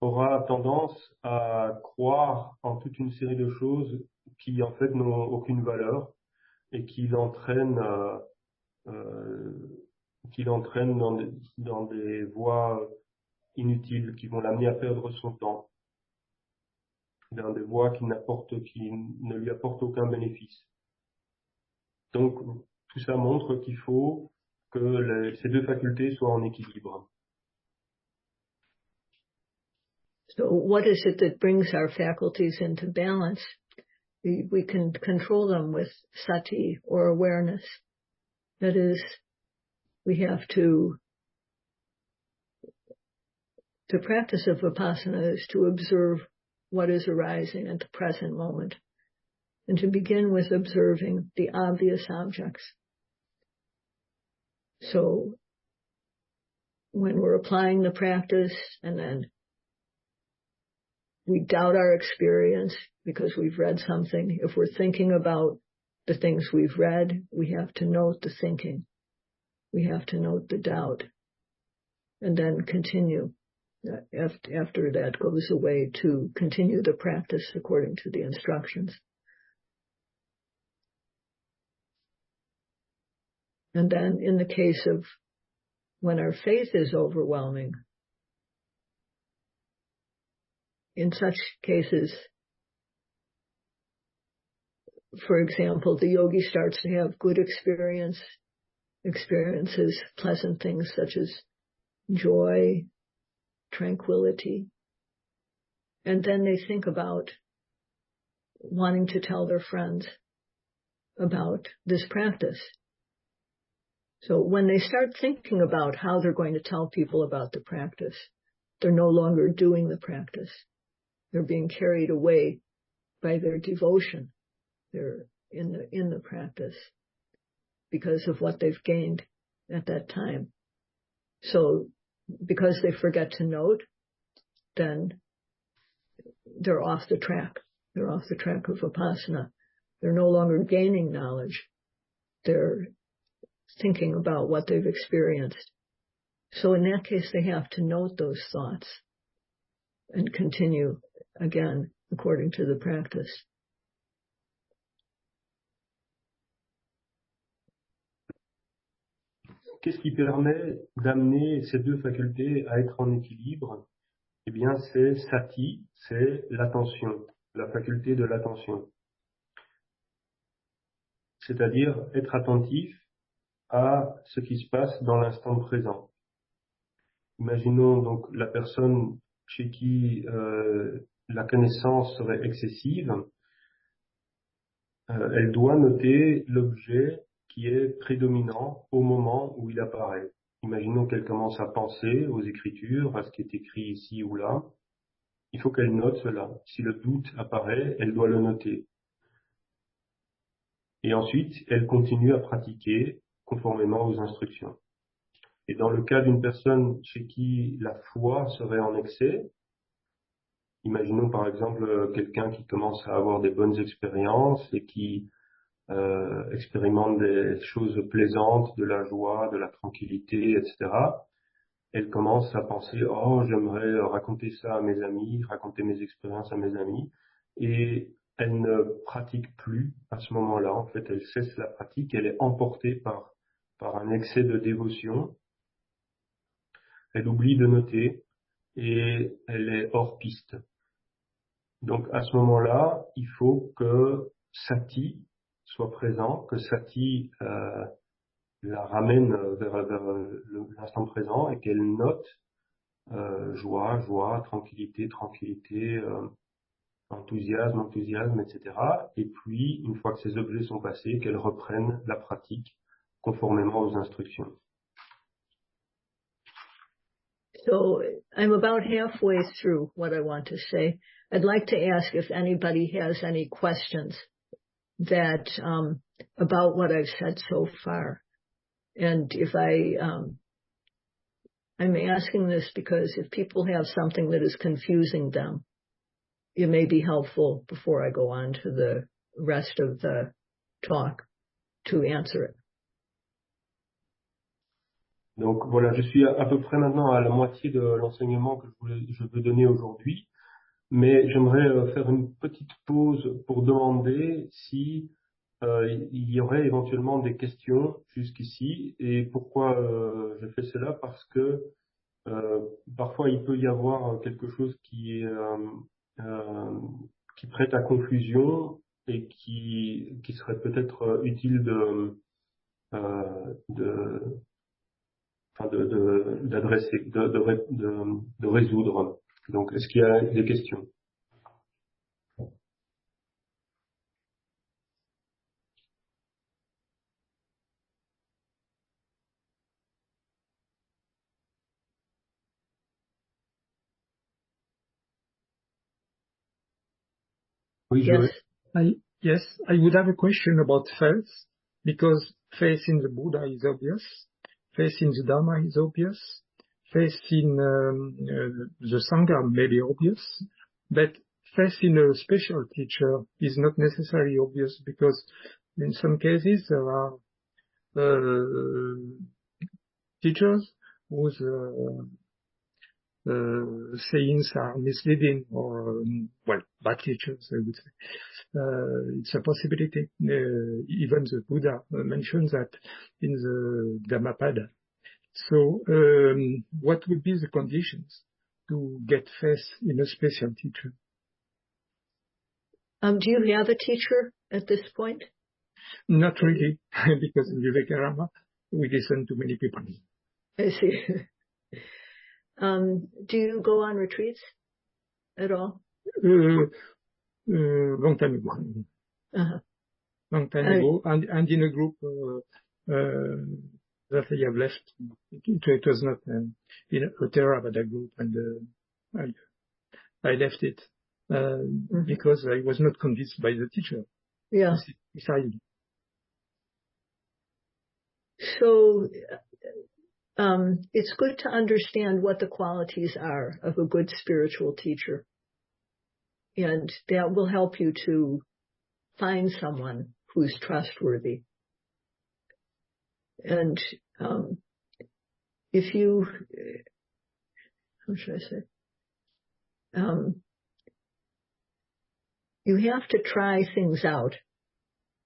aura tendance à croire en toute une série de choses qui en fait n'ont aucune valeur et qui l'entraînent dans des voies inutiles, qui vont l'amener à perdre son temps, vers des voies qui ne lui apportent aucun bénéfice. Donc, tout ça montre qu'il faut que ces deux facultés soient en équilibre. So what is it that brings our faculties into balance? We can control them with sati or awareness. That is, we have the practice of vipassana is to observe what is arising at the present moment, and to begin with observing the obvious objects. So when we're applying the practice and then we doubt our experience because we've read something, if we're thinking about the things we've read, we have to note the thinking. We have to note the doubt and then continue. After that goes away, to continue the practice according to the instructions. And then in the case of when our faith is overwhelming, in such cases, for example, the yogi starts to have good experiences, pleasant things such as joy, tranquility, and then they think about wanting to tell their friends about this practice. So when they start thinking about how they're going to tell people about the practice, they're no longer doing the practice. They're being carried away by their devotion. They're in the practice because of what they've gained at that time. So because they forget to note, then they're off the track. They're off the track of vipassana. They're no longer gaining knowledge. They're thinking about what they've experienced. So in that case, they have to note those thoughts and continue again according to the practice. Qu'est-ce qui permet d'amener ces deux facultés à être en équilibre? Eh bien, c'est sati, c'est l'attention, la faculté de l'attention. C'est-à-dire être attentif à ce qui se passe dans l'instant présent. Imaginons donc la personne chez qui la connaissance serait excessive, elle doit noter l'objet qui est prédominant au moment où il apparaît. Imaginons qu'elle commence à penser aux écritures, à ce qui est écrit ici ou là. Il faut qu'elle note cela. Si le doute apparaît, elle doit le noter. Et ensuite, elle continue à pratiquer conformément aux instructions. Et dans le cas d'une personne chez qui la foi serait en excès, imaginons par exemple quelqu'un qui commence à avoir des bonnes expériences et qui expérimente des choses plaisantes, de la joie, de la tranquillité, etc. Elle commence à penser, oh, j'aimerais raconter ça à mes amis, raconter mes expériences à mes amis, et elle ne pratique plus à ce moment-là. En fait, elle cesse la pratique, elle est emportée par un excès de dévotion. Elle oublie de noter et elle est hors piste. Donc à ce moment-là, il faut que sati soit présent, que sati la ramène vers l'instant présent et qu'elle note joie, tranquillité, enthousiasme, etc. Et puis, une fois que ces objets sont passés, qu'elle reprenne la pratique conformément aux instructions. So I'm about halfway through what I want to say. I'd like to ask if anybody has any questions that about what I've said so far. And if I'm asking this because if people have something that is confusing them, it may be helpful before I go on to the rest of the talk to answer it. Donc voilà, je suis à peu près maintenant à la moitié de l'enseignement que je veux donner aujourd'hui, mais j'aimerais faire une petite pause pour demander si il y aurait éventuellement des questions jusqu'ici. Et pourquoi je fais cela? Parce que Parfois, il peut y avoir quelque chose qui prête à confusion et qui serait peut-être utile d'adresser, de résoudre. Donc, est-ce qu'il y a des questions? Oui, Yes. Yes, I would have a question about faith, because faith in the Buddha is obvious, faith in the Dharma is obvious, faith in the Sangha may be obvious, but faith in a special teacher is not necessarily obvious, because in some cases there are teachers whose sayings are misleading or, well, bad teachers, I would say. It's a possibility. Even the Buddha mentions that in the Dhammapada. So, what would be the conditions to get faith in a special teacher? Do you have a teacher at this point? Not really, because in Vivekarama, we listen to many people. I see. Do you go on retreats at all? Long time ago. Uh-huh. Long time ago, and in a group that I have left. It was not in a Theravada group, and I left it because I was not convinced by the teacher. Yeah. Decided. So it's good to understand what the qualities are of a good spiritual teacher. And that will help you to find someone who's trustworthy. And if you, how should I say? You have to try things out.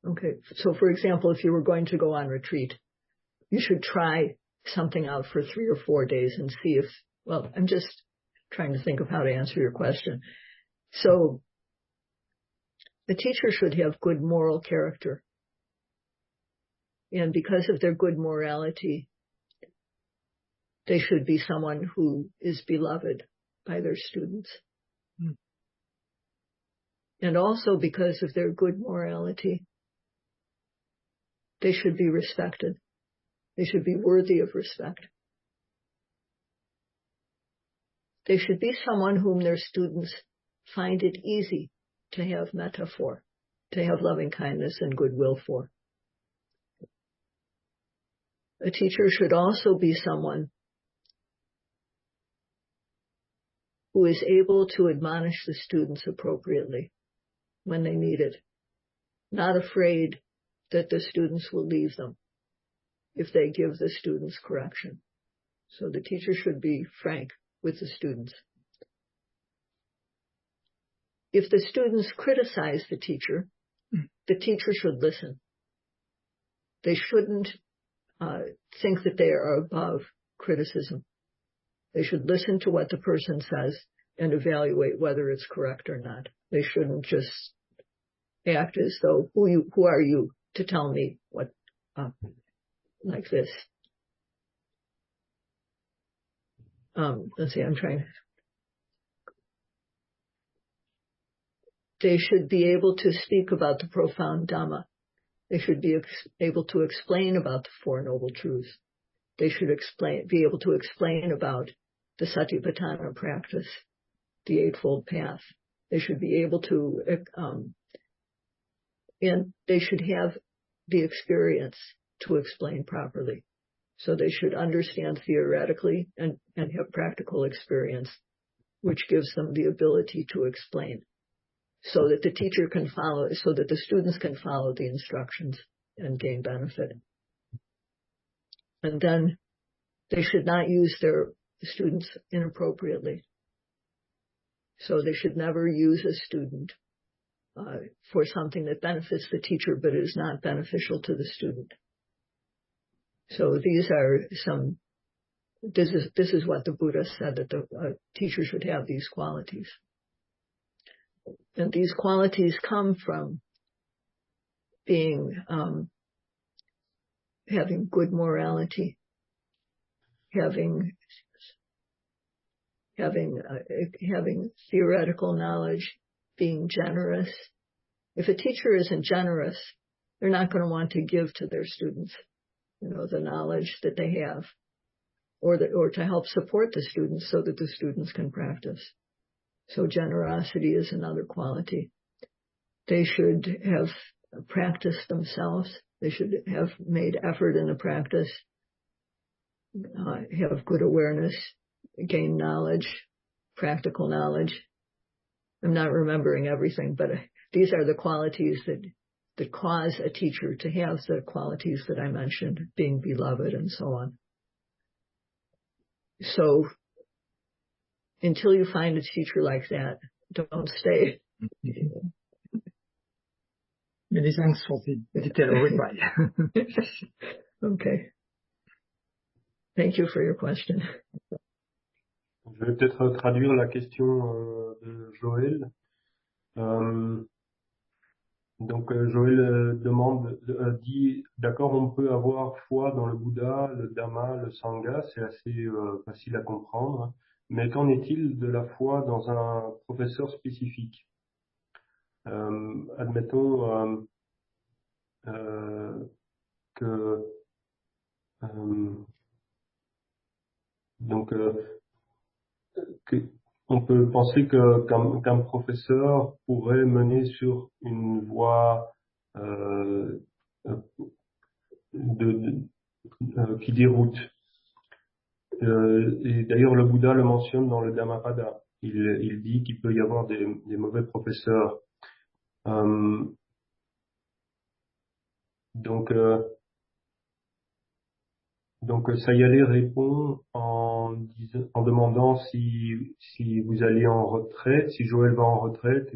Okay. So for example, if you were going to go on retreat, you should try something out for 3 or 4 days and see if, well, I'm just trying to think of how to answer your question. So the teacher should have good moral character. And because of their good morality, they should be someone who is beloved by their students. Mm. And also because of their good morality, they should be respected. They should be worthy of respect. They should be someone whom their students find it easy to have metta for, to have loving kindness and goodwill for. A teacher should also be someone who is able to admonish the students appropriately when they need it, not afraid that the students will leave them if they give the students correction. So the teacher should be frank with the students. If the students criticize the teacher should listen. They shouldn't think that they are above criticism. They should listen to what the person says and evaluate whether it's correct or not. They shouldn't just act as though, who are you to tell me what, like this. Let's see, They should be able to speak about the profound Dhamma. They should be able to explain about the Four Noble Truths. They should be able to explain about the Satipatthana practice, the Eightfold Path. They should be able to, and they should have the experience to explain properly. So they should understand theoretically and have practical experience, which gives them the ability to explain, so that the teacher can follow, so that the students can follow the instructions and gain benefit. And then they should not use their students inappropriately. So they should never use a student for something that benefits the teacher but is not beneficial to the student. So these are some this is what the Buddha said, that the teacher should have these qualities. And these qualities come from being, having good morality, having theoretical knowledge, being generous. If a teacher isn't generous, they're not going to want to give to their students, the knowledge that they have, or to help support the students so that the students can practice. So generosity is another quality. They should have practiced themselves. They should have made effort in the practice, have good awareness, gain knowledge, practical knowledge. I'm not remembering everything, but these are the qualities that cause a teacher to have the qualities that I mentioned, being beloved and so on. So until you find a teacher like that, don't stay. Many thanks for the detailed reply. Okay. Thank you for your question. Je vais peut-être traduire la question de Joël. Donc Joël dit, d'accord, on peut avoir foi dans le Bouddha, le Dhamma, le Sangha, c'est assez facile à comprendre, mais qu'en est-il de la foi dans un professeur spécifique? Admettons que on peut penser qu'un professeur pourrait mener sur une voie qui déroute. Et d'ailleurs, le Bouddha le mentionne dans le Dhammapada. Il dit qu'il peut y avoir des mauvais professeurs. Donc Sayalé répond en demandant si vous allez en retraite, si Joël va en retraite,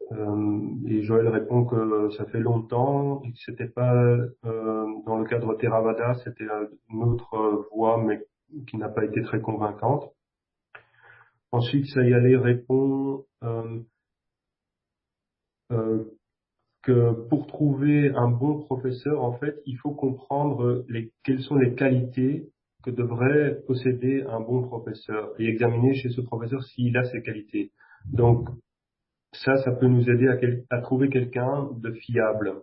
et Joël répond que ça fait longtemps et que c'était pas dans le cadre Theravada, c'était une autre voie mais qui n'a pas été très convaincante. Ensuite, Sayalé répond que pour trouver un bon professeur, en fait, il faut comprendre quelles sont les qualités que devrait posséder un bon professeur et examiner chez ce professeur s'il a ces qualités. Donc, ça peut nous aider à trouver quelqu'un de fiable.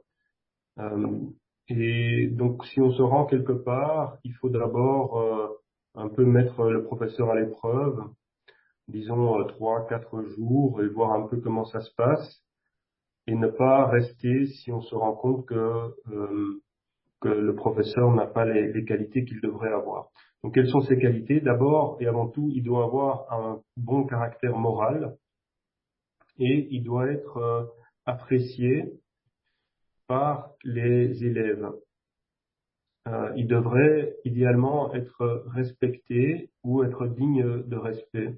Et donc, si on se rend quelque part, il faut d'abord un peu mettre le professeur à l'épreuve, disons 3-4 jours, et voir un peu comment ça se passe. Et ne pas rester si on se rend compte que le professeur n'a pas les qualités qu'il devrait avoir. Donc, quelles sont ces qualités? D'abord et avant tout, il doit avoir un bon caractère moral et il doit être apprécié par les élèves. Il devrait idéalement être respecté ou être digne de respect.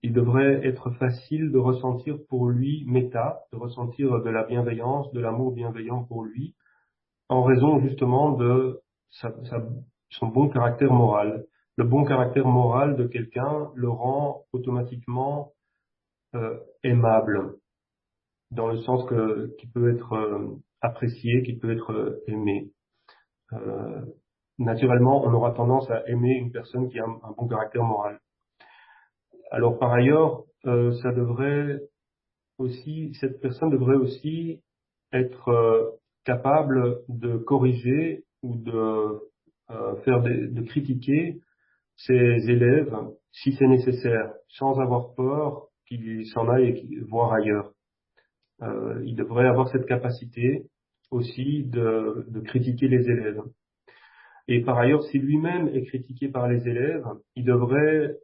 Il devrait être facile de ressentir pour lui méta, de ressentir de la bienveillance, de l'amour bienveillant pour lui, en raison justement de son bon caractère moral. Le bon caractère moral de quelqu'un le rend automatiquement aimable, dans le sens qu'il peut être apprécié, qu'il peut être aimé. Naturellement, on aura tendance à aimer une personne qui a un bon caractère moral. Alors par ailleurs, cette personne devrait aussi être capable de corriger ou de critiquer ses élèves si c'est nécessaire, sans avoir peur qu'ils s'en aillent et voir ailleurs. Il devrait avoir cette capacité aussi de critiquer les élèves. Et par ailleurs, si lui-même est critiqué par les élèves, il devrait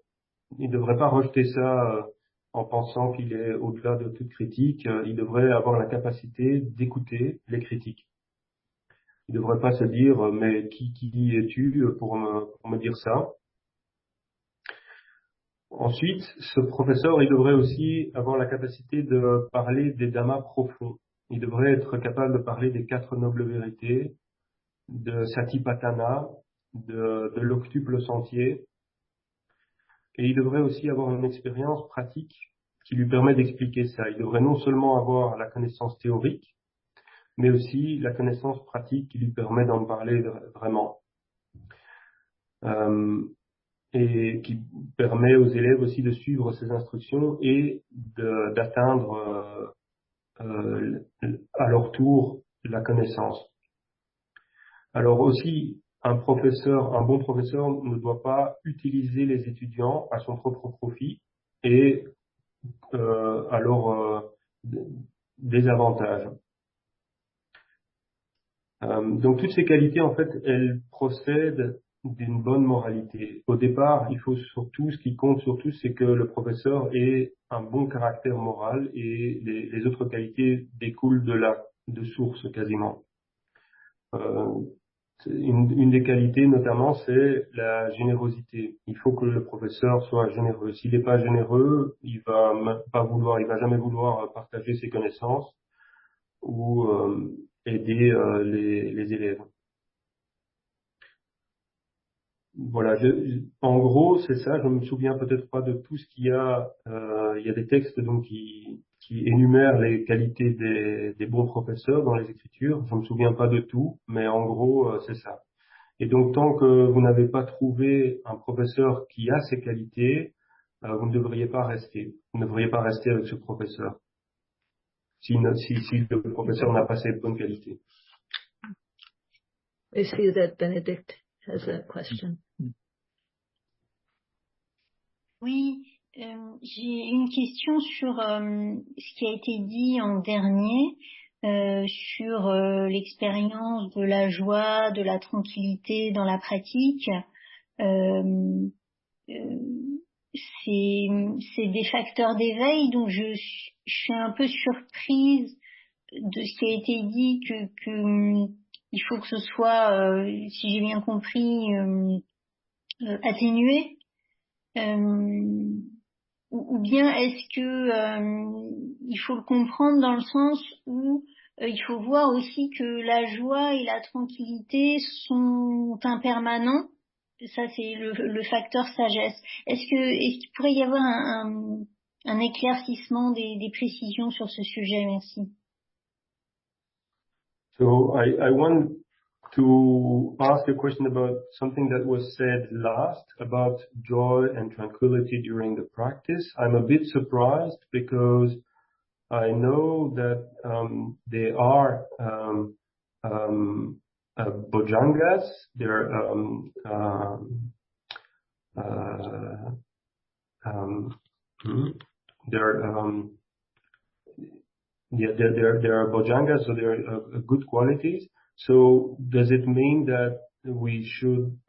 pas rejeter ça en pensant qu'il est au-delà de toute critique. Il devrait avoir la capacité d'écouter les critiques. Il devrait pas se dire mais qui es-tu pour me dire ça? Ensuite, ce professeur, il devrait aussi avoir la capacité de parler des dhammas profonds. Il devrait être capable de parler des 4 nobles vérités, de Satipatthana, de l'octuple sentier. Et il devrait aussi avoir une expérience pratique qui lui permet d'expliquer ça. Il devrait non seulement avoir la connaissance théorique, mais aussi la connaissance pratique qui lui permet d'en parler vraiment. Et qui permet aux élèves aussi de suivre ces instructions et d'atteindre à leur tour la connaissance. Alors aussi, un bon professeur ne doit pas utiliser les étudiants à son propre profit et à leur désavantage. Donc toutes ces qualités, en fait, elles procèdent d'une bonne moralité. Au départ, ce qui compte surtout, c'est que le professeur ait un bon caractère moral et les autres qualités découlent de source quasiment. Une des qualités notamment, c'est la générosité. Il faut que le professeur soit généreux. S'il n'est pas généreux, il va jamais vouloir partager ses connaissances ou aider les élèves. Voilà, en gros, c'est ça. Je me souviens peut-être pas de tout ce qu'il y a. Il y a des textes donc qui énumèrent les qualités des bons professeurs dans les Écritures. Je me souviens pas de tout, mais en gros, c'est ça. Et donc, tant que vous n'avez pas trouvé un professeur qui a ces qualités, vous ne devriez pas rester. Vous ne devriez pas rester avec ce professeur si le professeur n'a pas ces bonnes qualités. I see that Benedict has a question. Oui, j'ai une question sur ce qui a été dit en dernier, sur l'expérience de la joie, de la tranquillité dans la pratique. C'est des facteurs d'éveil, donc je suis un peu surprise de ce qui a été dit que il faut que ce soit, si j'ai bien compris, atténué. Ou bien est-ce que il faut le comprendre dans le sens où il faut voir aussi que la joie et la tranquillité sont impermanents. Ça c'est le facteur sagesse. Est-ce qu'il pourrait y avoir un éclaircissement des précisions sur ce sujet? Merci. So I want to ask a question about something that was said last about joy and tranquility during the practice. I'm a bit surprised because I know that there are bhojangas. There are bhojangas, so there are good qualities. So does it mean that we should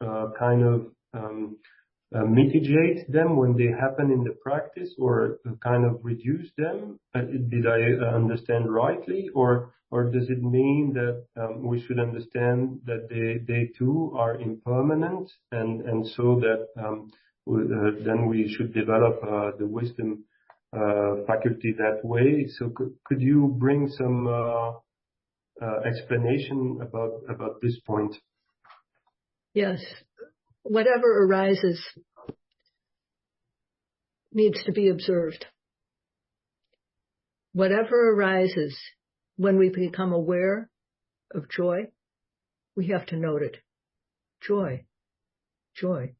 mitigate them when they happen in the practice, or kind of reduce them? Did I understand rightly, or does it mean that we should understand that they too are impermanent, and so that then we should develop the wisdom faculty that way? So could you bring some explanation about this point? Yes. Whatever arises needs to be observed. Whatever arises, when we become aware of joy, we have to note it. Joy. Joy.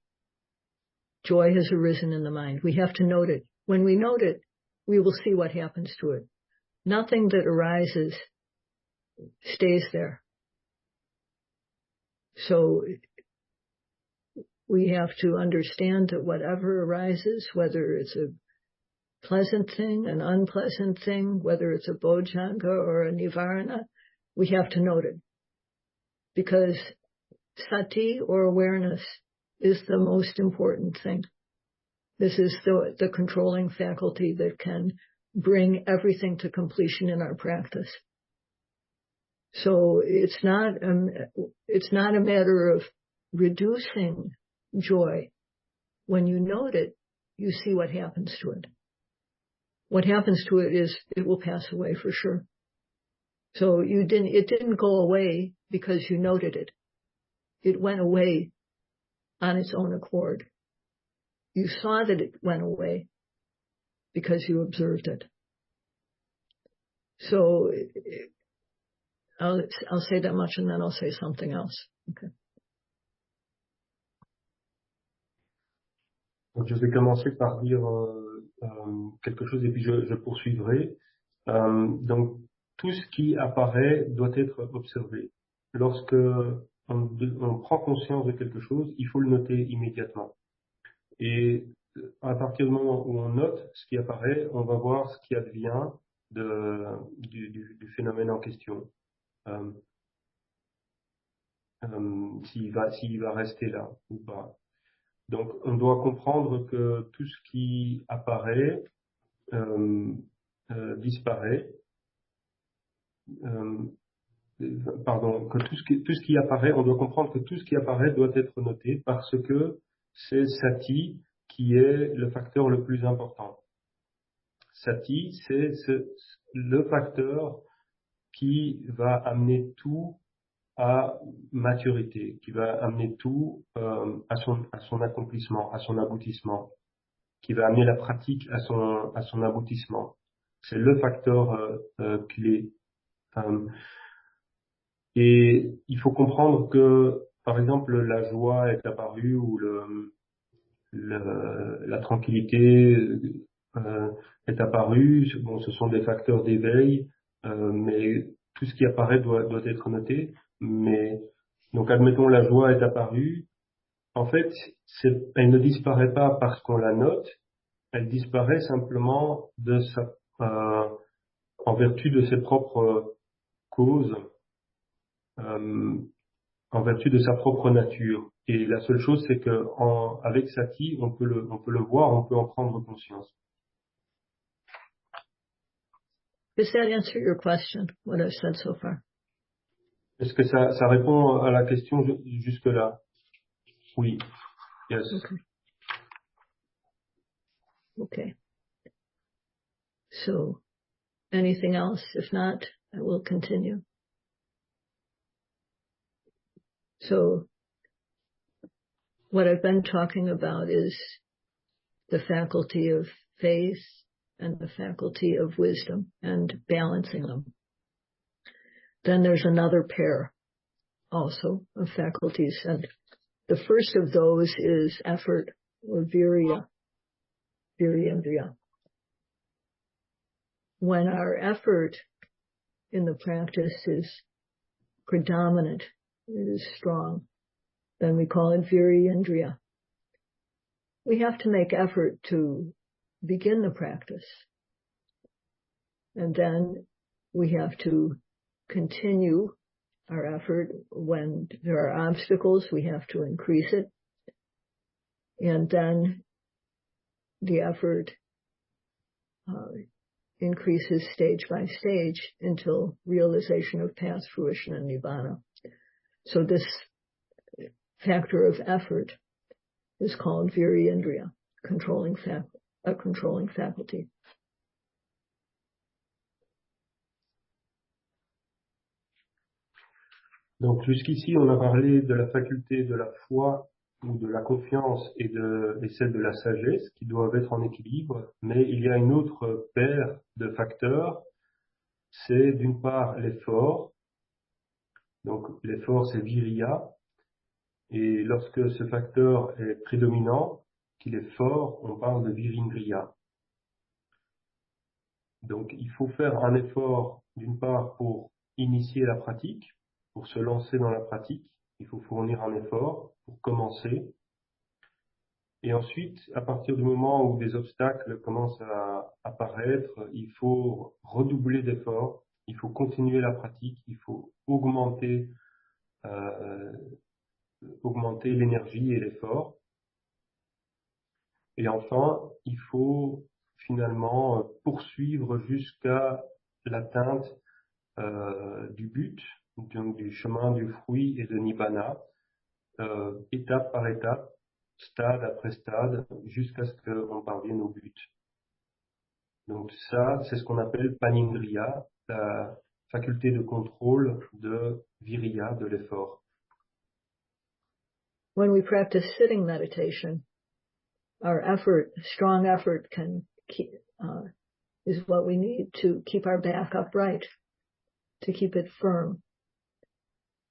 Joy has arisen in the mind. We have to note it. When we note it, we will see what happens to it. Nothing that arises stays there. So we have to understand that whatever arises, whether it's a pleasant thing, an unpleasant thing, whether it's a bojjhanga or a nivarana, we have to note it. Because sati, or awareness, is the most important thing. This is the controlling faculty that can bring everything to completion in our practice. So it's not a matter of reducing joy. When you note it, you see what happens to it. What happens to it is it will pass away for sure. So it didn't go away because you noted it. It went away on its own accord. You saw that it went away because you observed it. So I'll say that much and then I'll say something else. Okay. Donc, je vais commencer par dire quelque chose et puis je poursuivrai. Donc, tout ce qui apparaît doit être observé. Lorsque on prend conscience de quelque chose, il faut le noter immédiatement. Et à partir du moment où on note ce qui apparaît, on va voir ce qui advient du phénomène en question. S'il va rester là ou pas. Donc, on doit comprendre que tout ce qui apparaît disparaît. Que tout ce qui apparaît, on doit comprendre que tout ce qui apparaît doit être noté parce que c'est Sati qui est le facteur le plus important. Sati, c'est le facteur qui va amener tout à maturité, qui va amener tout à son accomplissement, à son aboutissement, qui va amener la pratique à son aboutissement. C'est le facteur clé. Et il faut comprendre que, par exemple, la joie est apparue ou la tranquillité est apparue. Bon, ce sont des facteurs d'éveil, mais tout ce qui apparaît doit être noté. Mais donc, admettons, la joie est apparue. En fait, elle ne disparaît pas parce qu'on la note. Elle disparaît simplement en vertu de ses propres causes. En vertu de sa propre nature. Et la seule chose, c'est que avec Sati, on peut le voir, on peut en prendre conscience. Does that answer your question, what I've said so far? Est-ce que ça répond à la question jusque-là? Oui. Yes. Okay. So, anything else? If not, I will continue. So, what I've been talking about is the faculty of faith and the faculty of wisdom and balancing them. Then there's another pair also of faculties, and the first of those is effort or virya, viryendriya. When our effort in the practice is predominant, it is strong, then we call it viryendriya. We have to make effort to begin the practice. And then we have to continue our effort. When there are obstacles, we have to increase it. And then the effort increases stage by stage until realization of past fruition and nibbana. So this factor of effort is called viryendriya, a controlling faculty. Donc jusqu'ici, on a parlé de la faculté de la foi ou de la confiance et celle de la sagesse qui doivent être en équilibre, mais il y a une autre paire de facteurs, c'est d'une part l'effort. Donc l'effort c'est viriya, et lorsque ce facteur est prédominant, qu'il est fort, on parle de virindriya. Donc il faut faire un effort d'une part pour initier la pratique, pour se lancer dans la pratique, il faut fournir un effort pour commencer. Et ensuite, à partir du moment où des obstacles commencent à apparaître, il faut redoubler d'efforts, il faut continuer la pratique, il faut augmenter l'énergie et l'effort. Et enfin, il faut finalement poursuivre jusqu'à l'atteinte du but, donc du chemin du fruit et de Nibbana, étape par étape, stade après stade, jusqu'à ce qu'on parvienne au but. Donc ça, c'est ce qu'on appelle panindriya, la faculté de contrôle de viriya, de l'effort. when we practice sitting meditation, our effort, strong effort is what we need to keep our back upright, to keep it firm.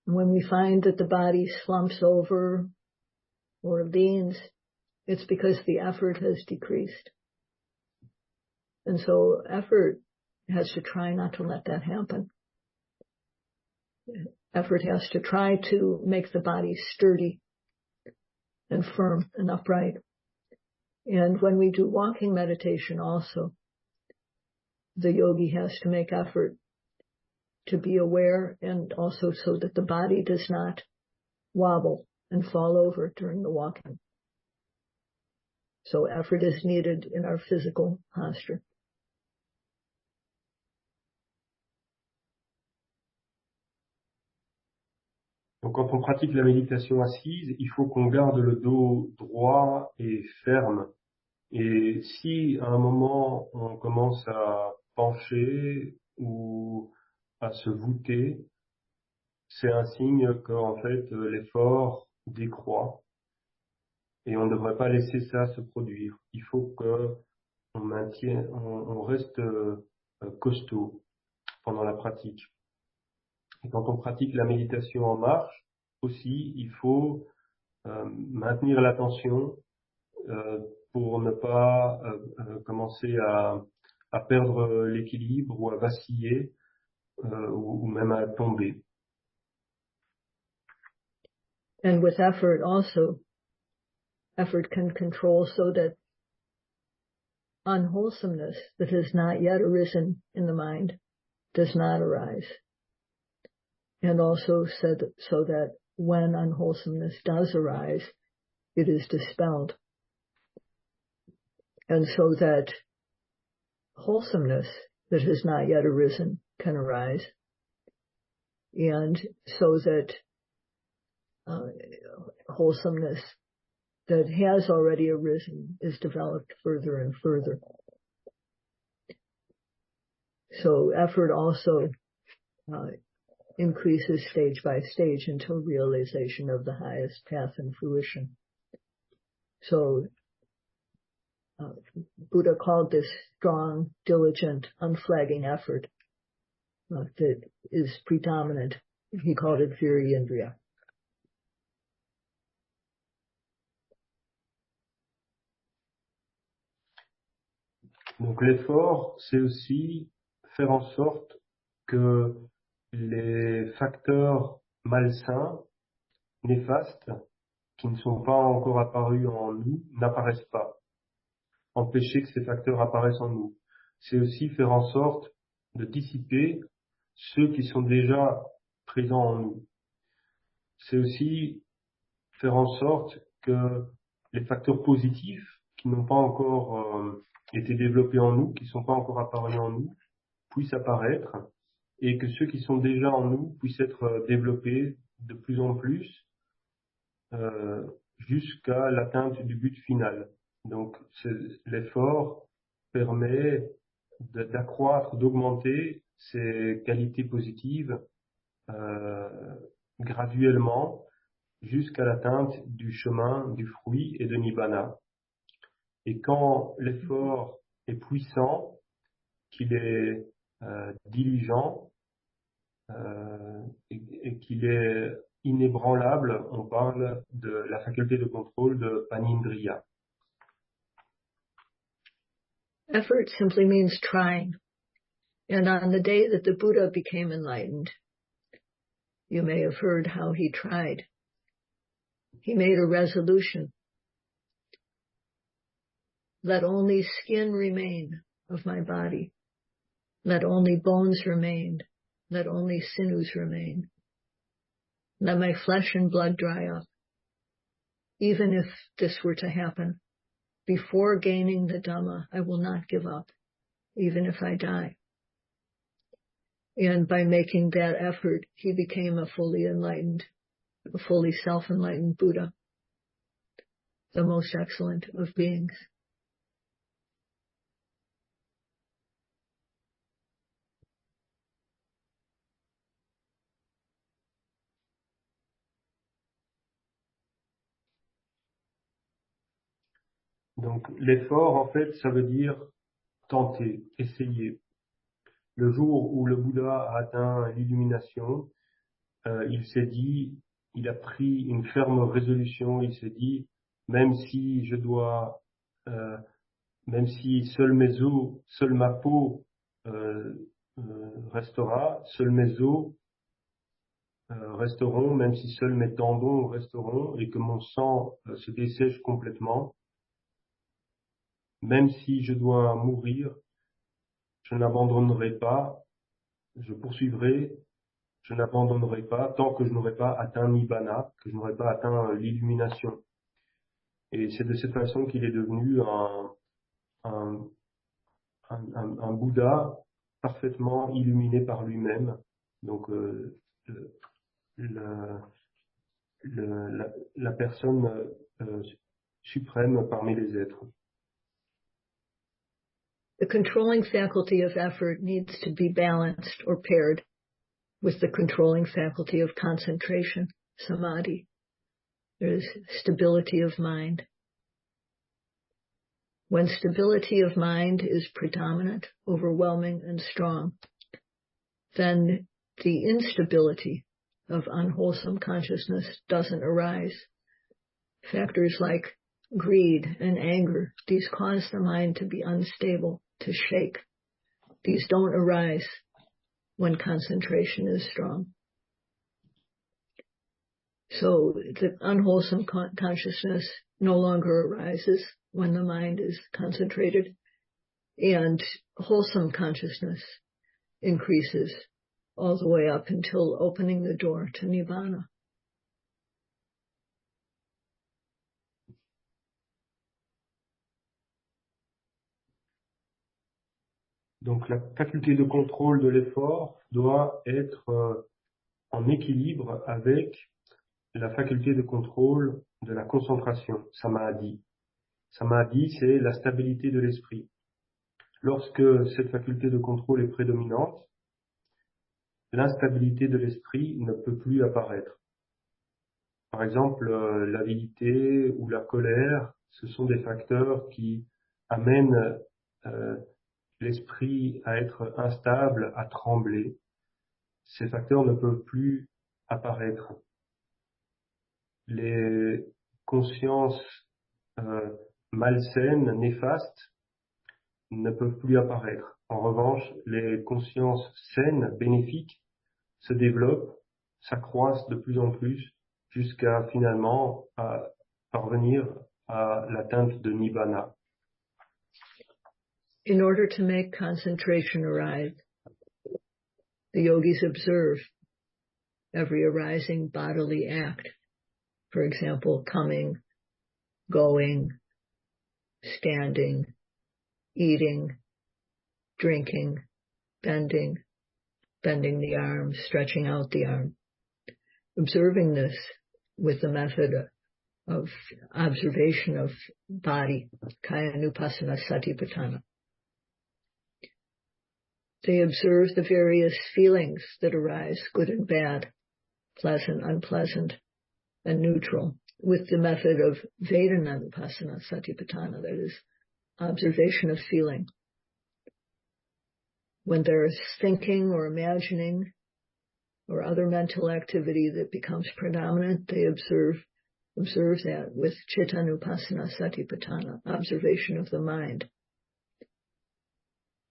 And when we find that the body slumps over or leans, it's because the effort has decreased. And so effort has to try not to let that happen. Effort has to try to make the body sturdy and firm and upright. And when we do walking meditation also, the yogi has to make effort to be aware, and also so that the body does not wobble and fall over during the walking. So effort is needed in our physical posture. Donc quand on pratique la méditation assise, il faut qu'on garde le dos droit et ferme. Et si à un moment on commence à pencher ou à se voûter, c'est un signe qu'en fait l'effort décroît. Et on ne devrait pas laisser ça se produire. Il faut que on reste costaud pendant la pratique. Et quand on pratique la méditation en marche, aussi, il faut maintenir l'attention pour ne pas commencer à perdre l'équilibre ou à vaciller ou même à tomber. And with effort also, effort can control so that unwholesomeness that has not yet arisen in the mind does not arise. And also so that when unwholesomeness does arise, it is dispelled. And so that wholesomeness that has not yet arisen can arise. And so that wholesomeness that has already arisen is developed further and further. So effort also increases stage by stage until realization of the highest path and fruition. So Buddha called this strong, diligent, unflagging effort that is predominant. He called it Virindriya. Donc l'effort, c'est aussi faire en sorte que les facteurs malsains, néfastes, qui ne sont pas encore apparus en nous, n'apparaissent pas. Empêcher que ces facteurs apparaissent en nous. C'est aussi faire en sorte de dissiper ceux qui sont déjà présents en nous. C'est aussi faire en sorte que les facteurs positifs qui n'ont pas encore été développés en nous, qui ne sont pas encore apparus en nous, puissent apparaître, et que ceux qui sont déjà en nous puissent être développés de plus en plus jusqu'à l'atteinte du but final. Donc l'effort permet d'accroître, d'augmenter ces qualités positives graduellement jusqu'à l'atteinte du chemin, du fruit et de Nibbana. Et quand l'effort est puissant, qu'il est diligent et qu'il est inébranlable, on parle de la faculté de contrôle de Panindriya. Effort simply means trying. And on the day that the Buddha became enlightened, you may have heard how he tried. He made a resolution. Let only skin remain of my body. Let only bones remain. Let only sinews remain. Let my flesh and blood dry up. Even if this were to happen, before gaining the Dhamma, I will not give up, even if I die. And by making that effort, he became a fully enlightened, a fully self-enlightened Buddha, the most excellent of beings. Donc l'effort, en fait, ça veut dire tenter, essayer. Le jour où le Bouddha a atteint l'illumination, il s'est dit, il a pris une ferme résolution, il s'est dit, même si je dois, même si seul mes os, seule ma peau restera, seuls mes os resteront, même si seuls mes tendons resteront et que mon sang se dessèche complètement, même si je dois mourir, je n'abandonnerai pas, je poursuivrai, je n'abandonnerai pas tant que je n'aurai pas atteint Nibbana, que je n'aurai pas atteint l'illumination. Et c'est de cette façon qu'il est devenu un Bouddha parfaitement illuminé par lui-même. Donc la personne suprême parmi les êtres. The controlling faculty of effort needs to be balanced or paired with the controlling faculty of concentration, samadhi. There's stability of mind. When stability of mind is predominant, overwhelming, and strong, then the instability of unwholesome consciousness doesn't arise. Factors like greed and anger, these cause the mind to be unstable, to shake. These don't arise when concentration is strong. So the unwholesome consciousness no longer arises when the mind is concentrated, and wholesome consciousness increases all the way up until opening the door to Nibbana. Donc la faculté de contrôle de l'effort doit être en équilibre avec la faculté de contrôle de la concentration, samadhi. Samadhi, c'est la stabilité de l'esprit. Lorsque cette faculté de contrôle est prédominante, l'instabilité de l'esprit ne peut plus apparaître. Par exemple, l'avidité ou la colère, ce sont des facteurs qui amènent l'esprit à être instable, à trembler. Ces facteurs ne peuvent plus apparaître. Les consciences malsaines, néfastes, ne peuvent plus apparaître. En revanche, les consciences saines, bénéfiques, se développent, s'accroissent de plus en plus, jusqu'à finalement parvenir à l'atteinte de Nibbana. In order to make concentration arise, the yogis observe every arising bodily act. For example, coming, going, standing, eating, drinking, bending the arm, stretching out the arm. Observing this with the method of observation of body, Kayanupassana Satipatthana. They observe the various feelings that arise, good and bad, pleasant, unpleasant, and neutral, with the method of Vedananupassana Satipatthana, that is, observation of feeling. When there is thinking or imagining or other mental activity that becomes predominant, they observe that with Chittanupassana Satipatthana, observation of the mind.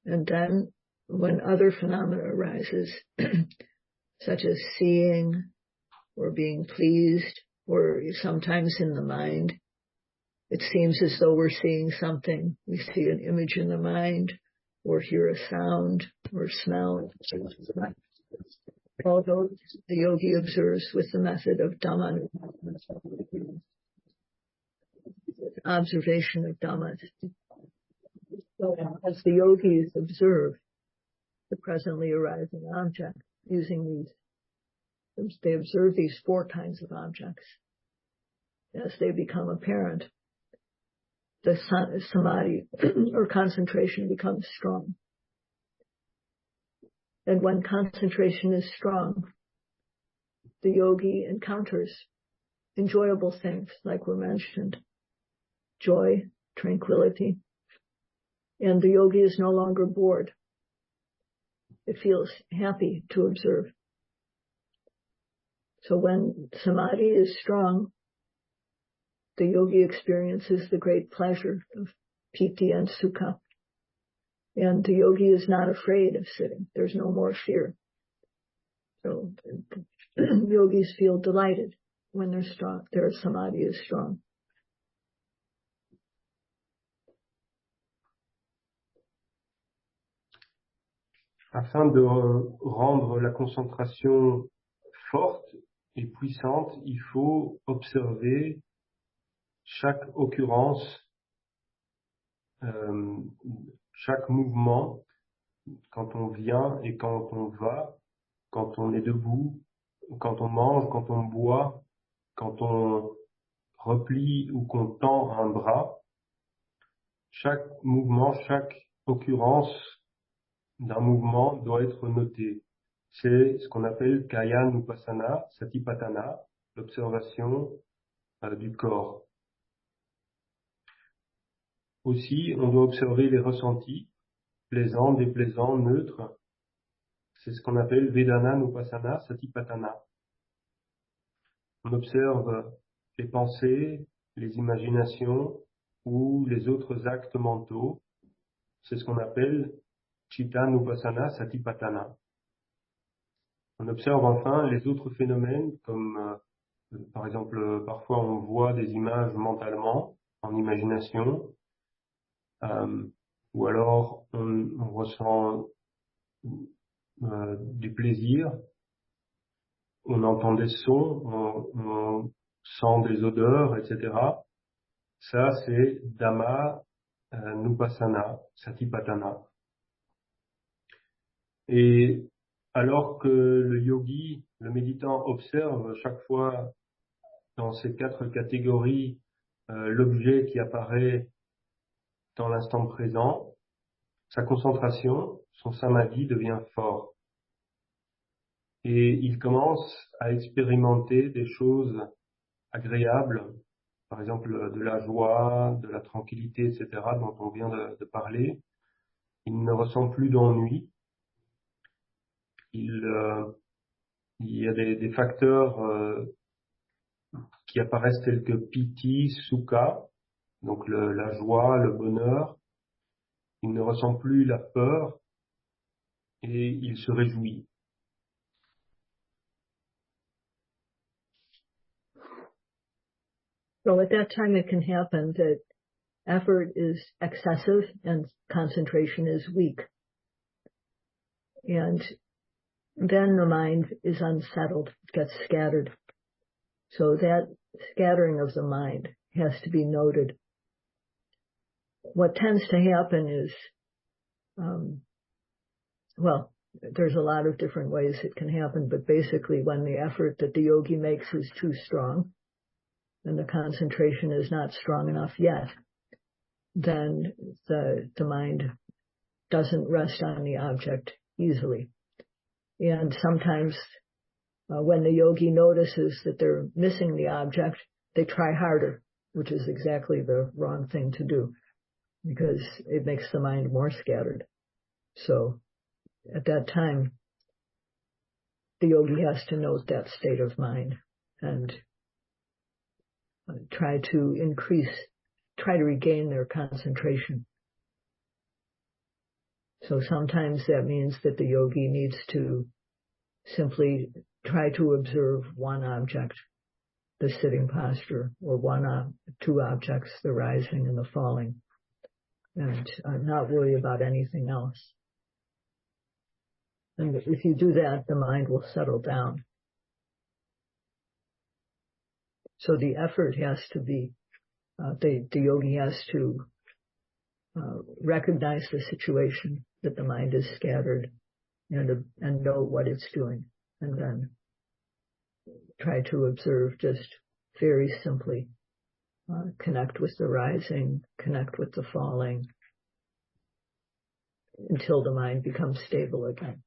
And then when other phenomena arises, such as seeing or being pleased, or sometimes in the mind, it seems as though we're seeing something. We see an image in the mind, or hear a sound, or smell. All those the yogi observes with the method of Dhamma, observation of Dhamma. So as the yogis observe the presently arising object, using these, they observe these four kinds of objects. As they become apparent, the samadhi or concentration becomes strong. And when concentration is strong, the yogi encounters enjoyable things, like were mentioned. Joy, tranquility. And the yogi is no longer bored. It feels happy to observe. So when samadhi is strong, the yogi experiences the great pleasure of piti and sukha. And the yogi is not afraid of sitting. There's no more fear. So yogis feel delighted when they're strong, their samadhi is strong. Afin de rendre la concentration forte et puissante, il faut observer chaque occurrence, chaque mouvement, quand on vient et quand on va, quand on est debout, quand on mange, quand on boit, quand on replie ou qu'on tend un bras. Chaque mouvement, chaque occurrence d'un mouvement doit être noté. C'est ce qu'on appelle Kayanupassana, Satipatthana, l'observation du corps. Aussi, on doit observer les ressentis, plaisants, déplaisants, neutres. C'est ce qu'on appelle Vedananupassana, Satipatthana. On observe les pensées, les imaginations ou les autres actes mentaux. C'est ce qu'on appelle Chittanupassana, Satipatthana. On observe enfin les autres phénomènes comme par exemple parfois on voit des images mentalement en imagination ou alors on ressent du plaisir, on entend des sons, on sent des odeurs, etc. Ça c'est Dhamma Nupassana, Satipatthana. Et alors que le yogi, le méditant, observe chaque fois dans ces 4 catégories l'objet qui apparaît dans l'instant présent, sa concentration, son samadhi devient fort. Et il commence à expérimenter des choses agréables, par exemple de la joie, de la tranquillité, etc., dont on vient de parler. Il ne ressent plus d'ennui. Il y a des facteurs qui apparaissent tels que piti, sukha, donc la joie, le bonheur. Il ne ressent plus la peur et il se réjouit. So at that time it can happen that effort is excessive and concentration is weak. And then the mind is unsettled, it gets scattered. So that scattering of the mind has to be noted. What tends to happen is, there's a lot of different ways it can happen, but basically when the effort that the yogi makes is too strong, and the concentration is not strong enough yet, then the mind doesn't rest on the object easily. And sometimes when the yogi notices that they're missing the object, they try harder, which is exactly the wrong thing to do, because it makes the mind more scattered. So at that time, the yogi has to note that state of mind and try to regain their concentration. So sometimes that means that the yogi needs to simply try to observe one object, the sitting posture, or 2 objects, the rising and the falling, and not worry about anything else. And if you do that, the mind will settle down. So the effort has to be, the yogi has to recognize the situation that the mind is scattered and know what it's doing, and then try to observe just very simply, connect with the rising, connect with the falling, until the mind becomes stable again.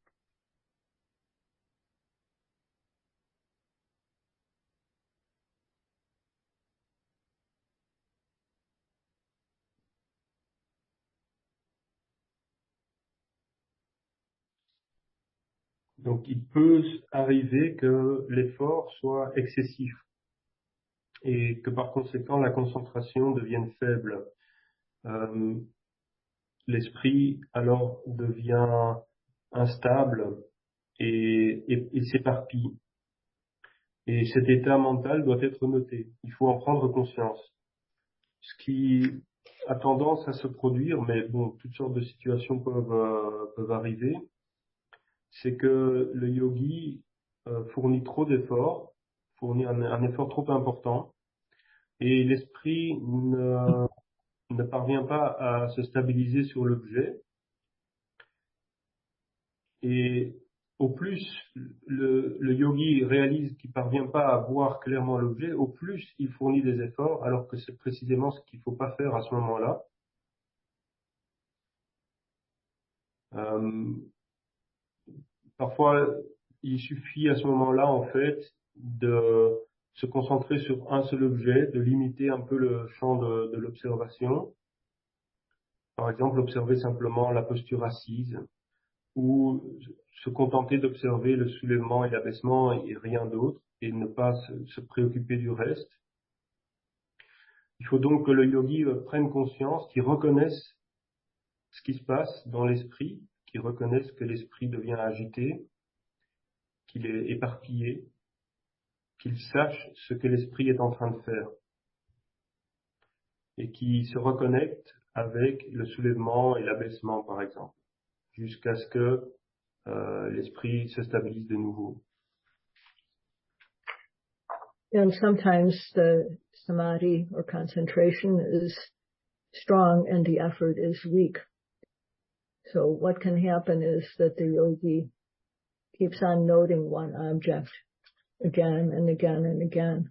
Donc il peut arriver que l'effort soit excessif et que par conséquent la concentration devienne faible. L'esprit alors devient instable et s'éparpille. Et cet état mental doit être noté. Il faut en prendre conscience. Ce qui a tendance à se produire, mais bon, toutes sortes de situations peuvent arriver, c'est que le yogi fournit trop d'efforts, fournit un effort trop important, et l'esprit ne parvient pas à se stabiliser sur l'objet. Et au plus le yogi réalise qu'il parvient pas à voir clairement l'objet, au plus il fournit des efforts, alors que c'est précisément ce qu'il faut pas faire à ce moment-là. Parfois, il suffit à ce moment-là, en fait, de se concentrer sur un seul objet, de limiter un peu le champ de l'observation. Par exemple, observer simplement la posture assise, ou se contenter d'observer le soulèvement et l'abaissement et rien d'autre, et ne pas se préoccuper du reste. Il faut donc que le yogi prenne conscience, qu'il reconnaisse ce qui se passe dans l'esprit, qu'il reconnaisse que l'esprit devient agité, qu'il est éparpillé, qu'il sache ce que l'esprit est en train de faire, et qu'il se reconnecte avec le soulèvement et l'abaissement, par exemple, jusqu'à ce que l'esprit se stabilise de nouveau. And sometimes the samadhi or concentration is strong and the effort is weak. So what can happen is that the yogi keeps on noting one object again and again and again,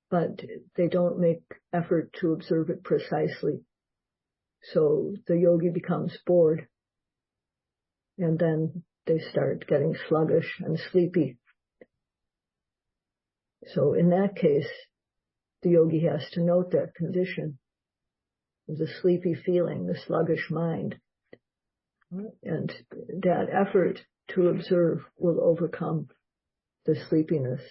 but they don't make effort to observe it precisely. So the yogi becomes bored, and then they start getting sluggish and sleepy. So in that case, the yogi has to note that condition, the sleepy feeling, the sluggish mind, and that effort to observe will overcome the sleepiness.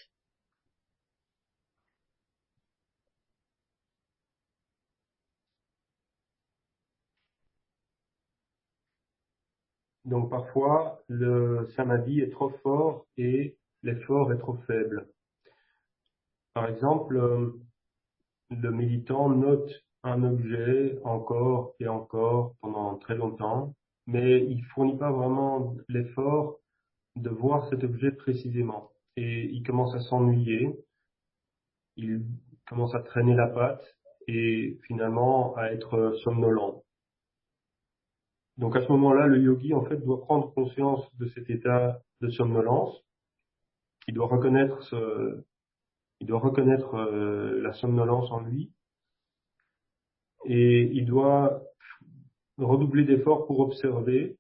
Donc parfois, le samadhi est trop fort et l'effort est trop faible. Par exemple, le méditant note un objet encore et encore pendant très longtemps, mais il fournit pas vraiment l'effort de voir cet objet précisément. Et il commence à s'ennuyer, il commence à traîner la patte et finalement à être somnolent. Donc à ce moment-là, le yogi en fait doit prendre conscience de cet état de somnolence. Il doit reconnaître la somnolence en lui et il doit redoubler d'efforts pour observer,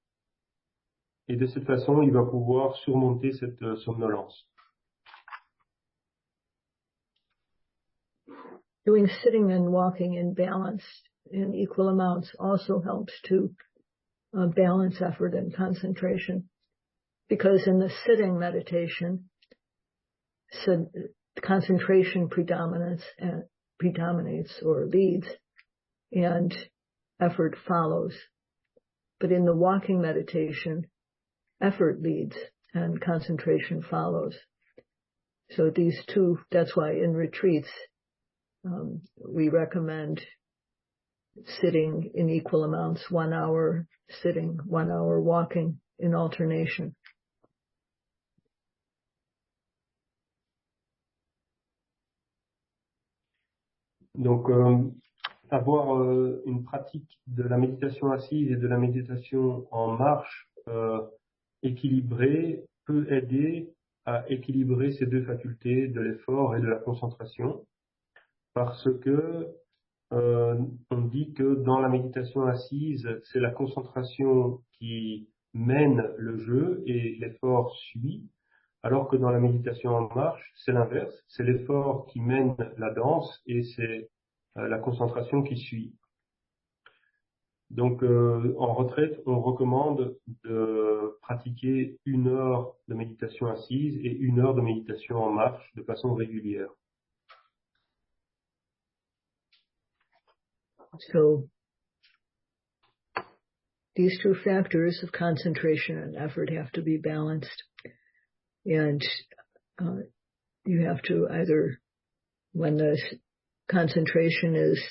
et de cette façon, il va pouvoir surmonter cette somnolence. Doing sitting and walking in balance in equal amounts also helps to balance effort and concentration, because in the sitting meditation, concentration predominates or leads, and effort follows. But in the walking meditation, effort leads and concentration follows. So these two, that's why in retreats, we recommend sitting in equal amounts, 1 hour sitting, 1 hour walking in alternation. Donc, avoir une pratique de la méditation assise et de la méditation en marche équilibrée peut aider à équilibrer ces deux facultés de l'effort et de la concentration, parce que on dit que dans la méditation assise, c'est la concentration qui mène le jeu et l'effort suit, alors que dans la méditation en marche, c'est l'inverse, c'est l'effort qui mène la danse et c'est la concentration qui suit. Donc en retraite, on recommande de pratiquer 1 heure de méditation assise et 1 heure de méditation en marche de façon régulière. So these two factors of concentration and effort have to be balanced. And you have to either, when the concentration is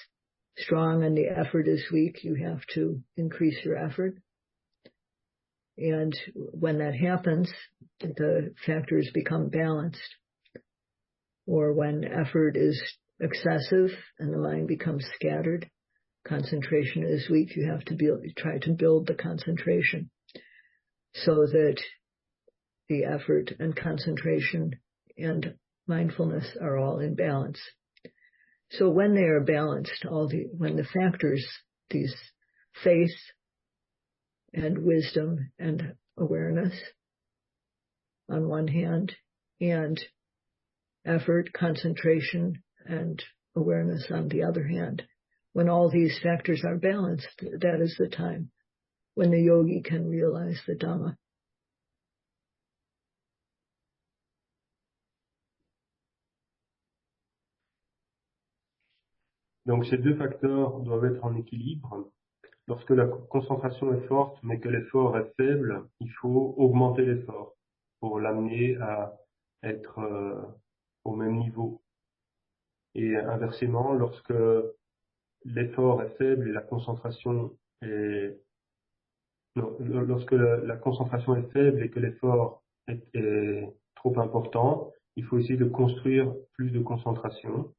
strong and the effort is weak, you have to increase your effort. And when that happens, the factors become balanced. Or when effort is excessive and the mind becomes scattered, concentration is weak, you have to try to build the concentration so that the effort and concentration and mindfulness are all in balance. So when they are balanced, when the factors, these faith and wisdom and awareness on one hand, and effort, concentration, and awareness on the other hand, when all these factors are balanced, that is the time when the yogi can realize the Dhamma. Donc ces 2 facteurs doivent être en équilibre. Lorsque la concentration est forte mais que l'effort est faible, il faut augmenter l'effort pour l'amener à être au même niveau. Et inversement, lorsque l'effort est faible et la concentration est lorsque la concentration est faible et que l'effort est trop important, il faut essayer de construire plus de concentration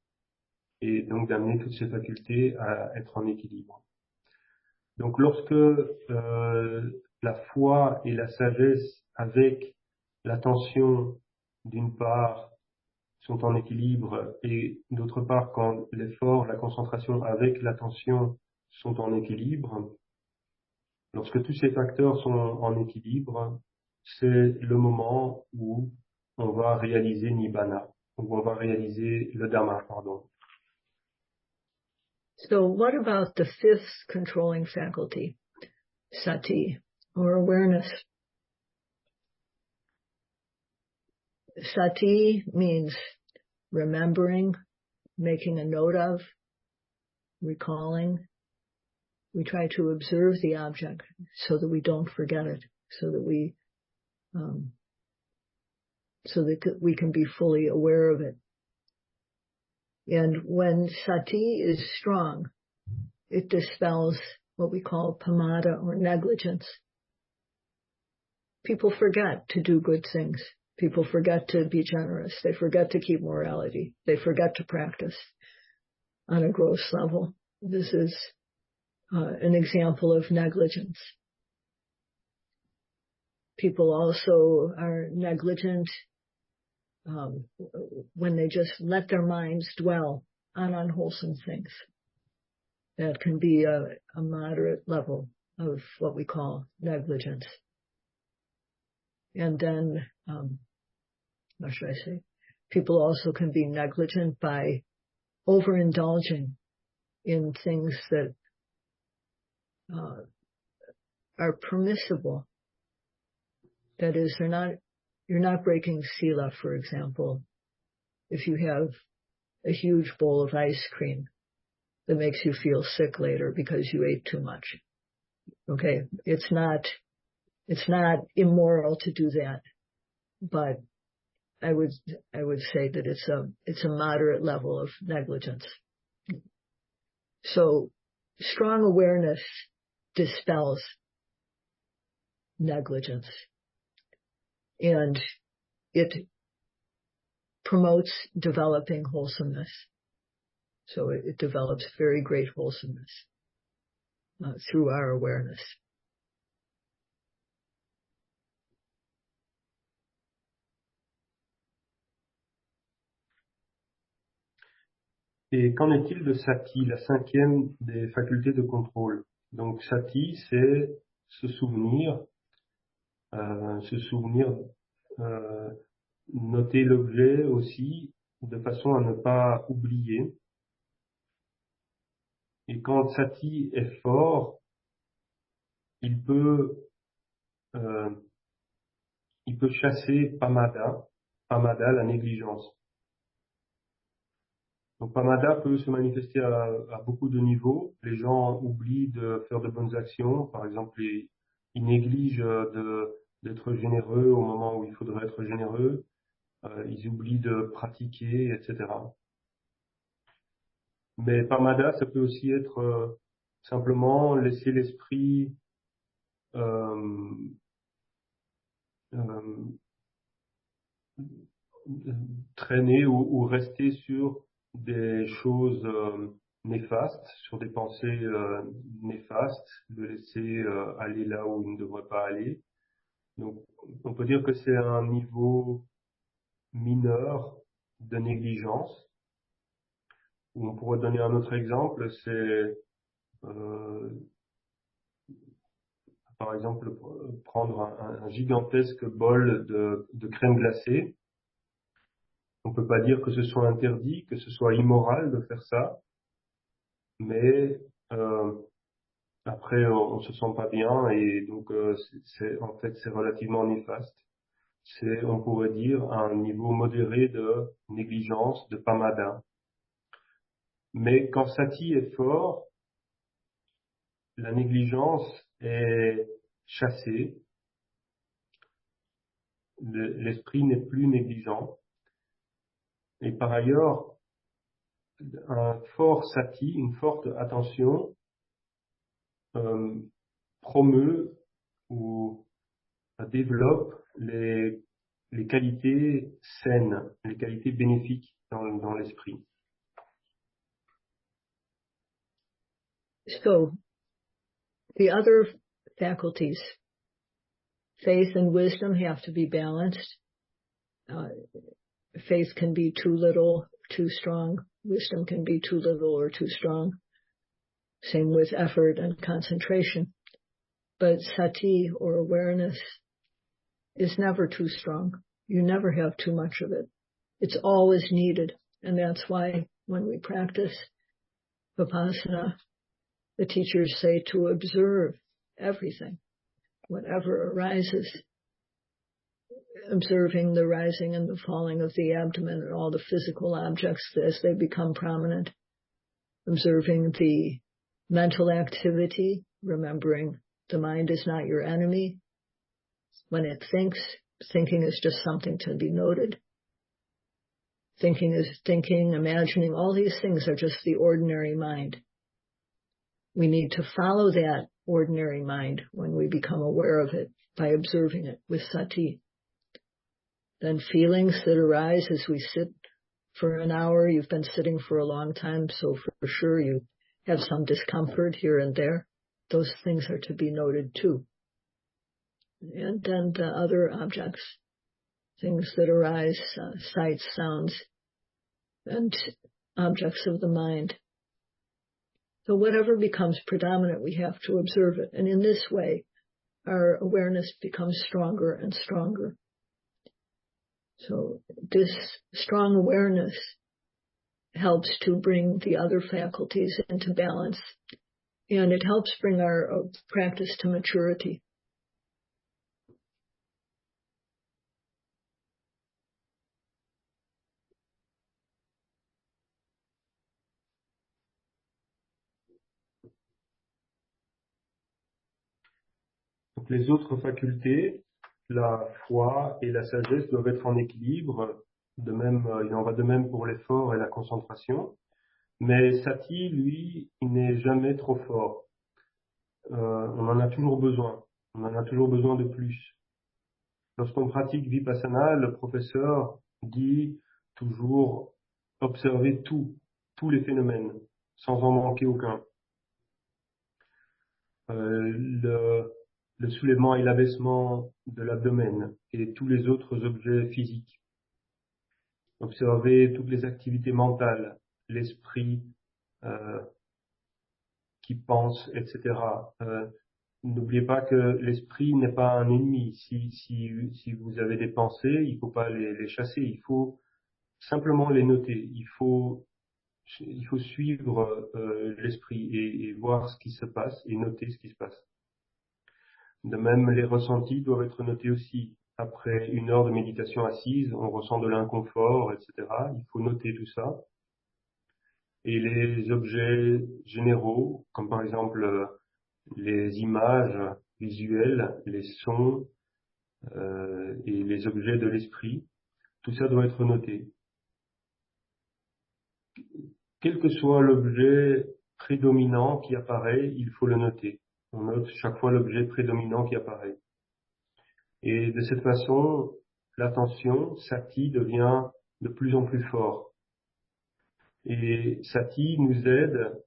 et donc d'amener toutes ces facultés à être en équilibre. Donc lorsque la foi et la sagesse avec l'attention d'une part sont en équilibre et d'autre part quand l'effort, la concentration avec l'attention sont en équilibre, lorsque tous ces facteurs sont en équilibre, c'est le moment où on va réaliser Nibbana, où on va réaliser le Dhamma, pardon. So what about the fifth controlling faculty, sati, or awareness? Sati means remembering, making a note of, recalling. We try to observe the object so that we don't forget it, so that we can be fully aware of it. And when sati is strong, it dispels what we call pamada or negligence. People forget to do good things. People forget to be generous. They forget to keep morality. They forget to practice on a gross level. This is an example of negligence. People also are negligent when they just let their minds dwell on unwholesome things. That can be a moderate level of what we call negligence. And then, what should I say? People also can be negligent by overindulging in things that are permissible. That is, you're not breaking sila, for example, if you have a huge bowl of ice cream that makes you feel sick later because you ate too much. Okay, it's not immoral to do that, but I would say that it's a moderate level of negligence. So strong awareness dispels negligence, and it promotes developing wholesomeness. So it develops very great wholesomeness through our awareness. Et qu'en est-il de sati, la 5e des facultés de contrôle? Donc sati, c'est se souvenir, noter l'objet aussi, de façon à ne pas oublier. Et quand sati est fort, il peut peut chasser pamada, la négligence. Donc pamada peut se manifester à beaucoup de niveaux. Les gens oublient de faire de bonnes actions. Par exemple, ils négligent d'être généreux au moment où il faudrait être généreux. Ils oublient de pratiquer, etc. Mais pamada, ça peut aussi être simplement laisser l'esprit euh, euh, traîner ou rester sur des choses néfastes, sur des pensées néfastes, le laisser aller là où il ne devrait pas aller. Donc, on peut dire que c'est un niveau mineur de négligence. Ou on pourrait donner un autre exemple, c'est par exemple prendre un gigantesque bol de crème glacée. On peut pas dire que ce soit interdit, que ce soit immoral de faire ça, mais après on se sent pas bien et donc en fait c'est relativement néfaste. C'est, on pourrait dire, un niveau modéré de négligence, de pamada. Mais quand sati est fort, la négligence est chassée, l'esprit n'est plus négligent. Et par ailleurs, un fort sati, une forte attention, promeut ou développe les qualités saines, les qualités bénéfiques dans l'esprit. So, the other faculties, faith and wisdom, have to be balanced. Faith can be too little, too strong. Wisdom can be too little or too strong. Same with effort and concentration. But sati, or awareness, is never too strong. You never have too much of it. It's always needed. And that's why when we practice Vipassana, the teachers say to observe everything, whatever arises, observing the rising and the falling of the abdomen and all the physical objects as they become prominent, observing the mental activity, remembering the mind is not your enemy. When it thinks, thinking is just something to be noted. Thinking is thinking, imagining, all these things are just the ordinary mind. We need to follow that ordinary mind when we become aware of it by observing it with sati. Then feelings that arise as we sit for an hour, you've been sitting for a long time, so for sure you have some discomfort here and there. Those things are to be noted too. And then the other objects, things that arise, sights, sounds, and objects of the mind. So whatever becomes predominant, we have to observe it. And in this way, our awareness becomes stronger and stronger. So this strong awareness helps to bring the other faculties into balance. And it helps bring our practice to maturity. Donc les autres facultés, la foi et la sagesse, doivent être en équilibre. De même, il en va de même pour l'effort et la concentration. Mais sati, lui, il n'est jamais trop fort. On en a toujours besoin. On en a toujours besoin de plus. Lorsqu'on pratique Vipassana, le professeur dit toujours observer tous les phénomènes, sans en manquer aucun. Le soulèvement et l'abaissement de l'abdomen et tous les autres objets physiques. Observer toutes les activités mentales, l'esprit qui pense, etc. N'oubliez pas que l'esprit n'est pas un ennemi. Si vous avez des pensées, il faut pas les chasser, il faut simplement les noter. Il faut suivre l'esprit et voir ce qui se passe et noter ce qui se passe. De même, les ressentis doivent être notés aussi. après 1 heure de méditation assise, on ressent de l'inconfort, etc. Il faut noter tout ça. Et les objets généraux, comme par exemple les images visuelles, les sons et les objets de l'esprit, tout ça doit être noté. Quel que soit l'objet prédominant qui apparaît, il faut le noter. On note chaque fois l'objet prédominant qui apparaît. Et de cette façon, l'attention, sati, devient de plus en plus fort. Et sati nous aide,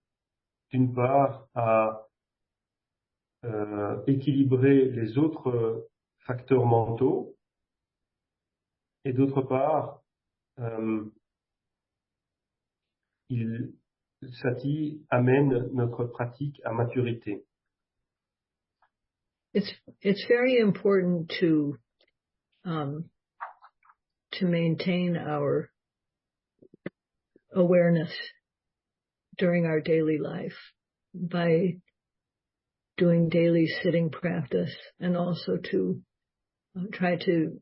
d'une part, à équilibrer les autres facteurs mentaux, et d'autre part, sati amène notre pratique à maturité. It's very important to maintain our awareness during our daily life by doing daily sitting practice, and also to try to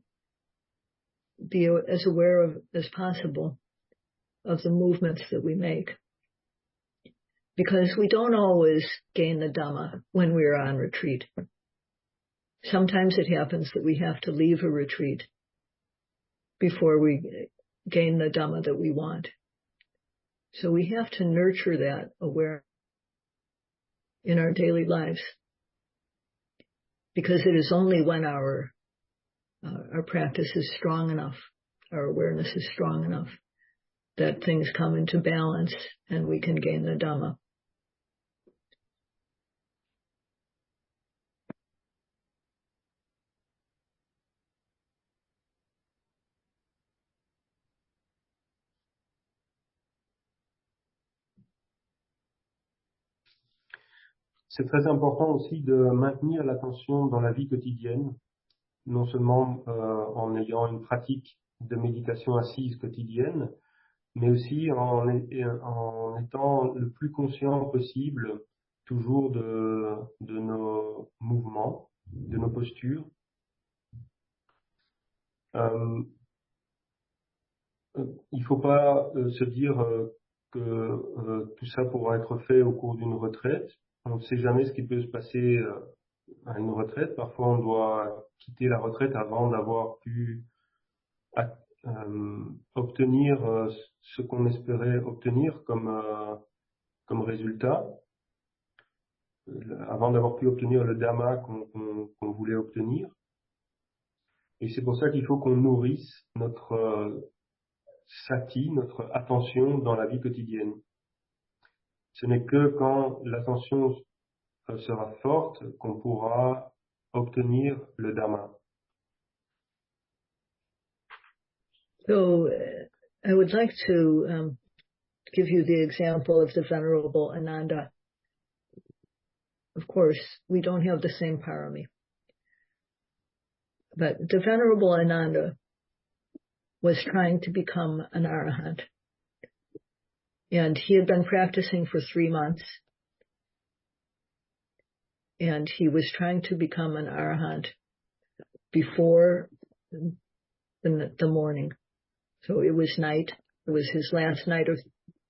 be as aware as possible of the movements that we make. Because we don't always gain the Dhamma when we're on retreat. Sometimes it happens that we have to leave a retreat before we gain the Dhamma that we want. So we have to nurture that awareness in our daily lives, because it is only when our practice is strong enough, our awareness is strong enough, that things come into balance and we can gain the Dhamma. C'est très important aussi de maintenir l'attention dans la vie quotidienne, non seulement en ayant une pratique de méditation assise quotidienne, mais aussi en étant le plus conscient possible toujours de nos mouvements, de nos postures. Il ne faut pas se dire que tout ça pourra être fait au cours d'une retraite. On ne sait jamais ce qui peut se passer à une retraite. Parfois, on doit quitter la retraite avant d'avoir pu obtenir ce qu'on espérait obtenir comme résultat, avant d'avoir pu obtenir le Dhamma qu'on voulait obtenir. Et c'est pour ça qu'il faut qu'on nourrisse notre sati, notre attention dans la vie quotidienne. Ce n'est que quand l'attention sera forte qu'on pourra obtenir le Dhamma. So I would like to give you the example of the Venerable Ananda. Of course, we don't have the same parami. But the Venerable Ananda was trying to become an arahant. And he had been practicing for 3 months. And he was trying to become an arahant before the morning. So it was night. It was his last night of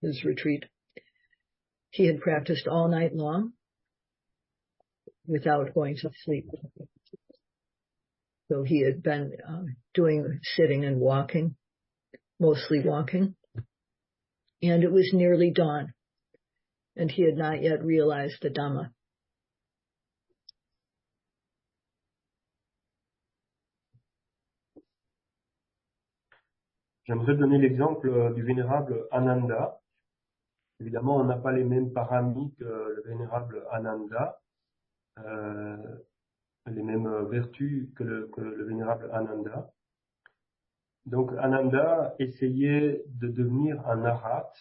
his retreat. He had practiced all night long without going to sleep. So he had been doing sitting and walking, mostly walking. And it was nearly dawn. And he had not yet realized the Dhamma. J'aimerais donner l'exemple du vénérable Ananda. Évidemment, on n'a pas les mêmes paramis que le vénérable Ananda, les mêmes vertus que le vénérable Ananda. Donc Ananda essayait de devenir un arhat,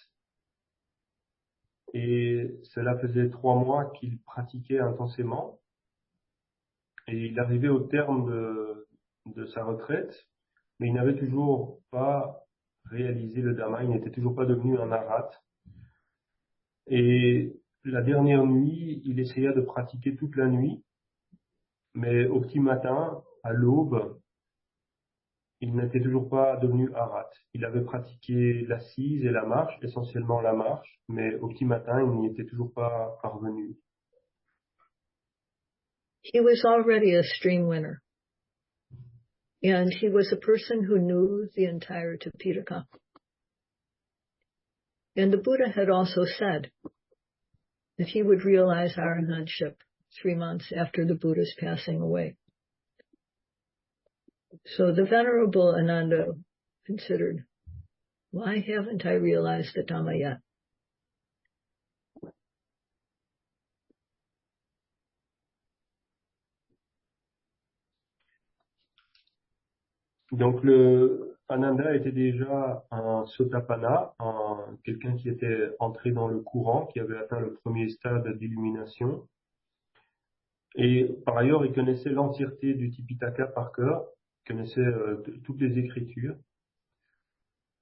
et cela faisait 3 mois qu'il pratiquait intensément, et il arrivait au terme de sa retraite, mais il n'avait toujours pas réalisé le Dhamma, il n'était toujours pas devenu un arhat. Et la dernière nuit, il essaya de pratiquer toute la nuit, mais au petit matin, à l'aube, il n'était toujours pas devenu arat. Il avait pratiqué l'assise et la marche, essentiellement la marche, mais au petit matin, il n'y était toujours pas parvenu. He was already a stream winner. And he was a person who knew the entire Tipitaka. And the Buddha had also said that he would realize arahantship 3 months after the Buddha's passing away. So the Venerable Ananda considered, why haven't I realized the Dhamma yet? Donc le Ananda était déjà un Sotapanna, quelqu'un qui était entré dans le courant, qui avait atteint le premier stade d'illumination. Et par ailleurs, il connaissait l'entièreté du Tipitaka par cœur, il connaissait toutes les écritures.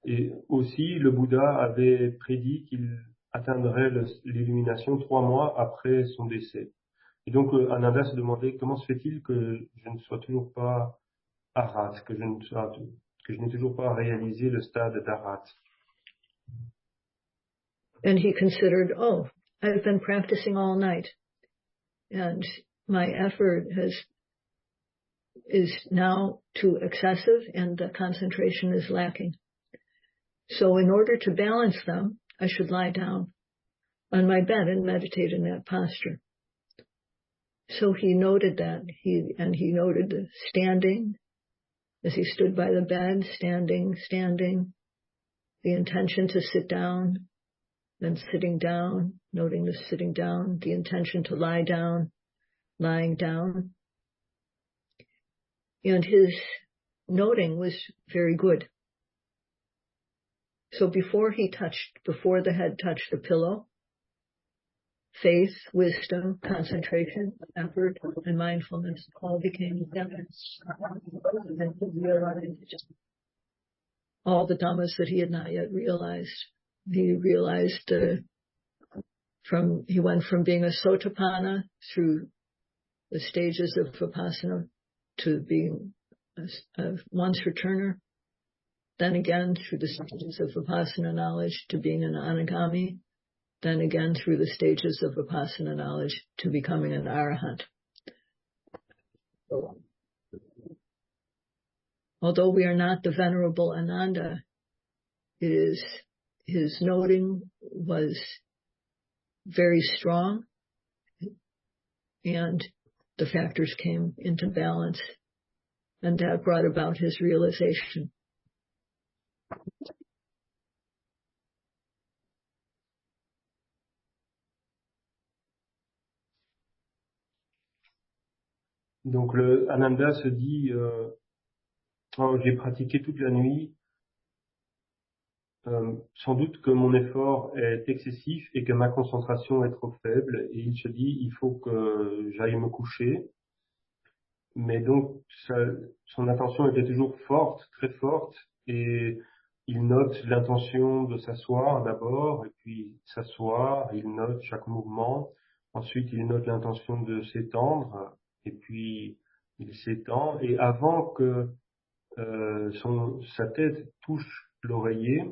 Et aussi, le Bouddha avait prédit qu'il atteindrait l'illumination 3 mois après son décès. Et donc, Ananda se demandait comment se fait-il que je ne sois toujours pas arat, que je n'ai toujours pas réalisé le stade d'arat. And he considered, oh, I've been practicing all night, and my effort is now too excessive, and the concentration is lacking. So in order to balance them, I should lie down on my bed and meditate in that posture. So he noted that, he noted the standing, as he stood by the bed, standing, the intention to sit down, then sitting down, noting the sitting down, the intention to lie down, lying down. And his noting was very good. So before the head touched the pillow, faith, wisdom, concentration, effort, and mindfulness all became evidence. And he realized all the dhammas that he had not yet realized. He realized he went from being a Sotapanna through the stages of Vipassana to being a once returner, then again through the stages of Vipassana knowledge to being an Anagami, then again through the stages of Vipassana knowledge to becoming an Arahant. Although we are not the Venerable Ananda, his noting was very strong, and the factors came into balance, and that brought about his realization. Donc le Ananda se dit, j'ai pratiqué toute la nuit, sans doute que mon effort est excessif et que ma concentration est trop faible, et il se dit, il faut que j'aille me coucher. Mais donc son attention était toujours forte, très forte, et il note l'intention de s'asseoir d'abord, et puis s'asseoir, il note chaque mouvement. Ensuite, il note l'intention de s'étendre, et puis il s'étend. Et avant que sa tête touche l'oreiller,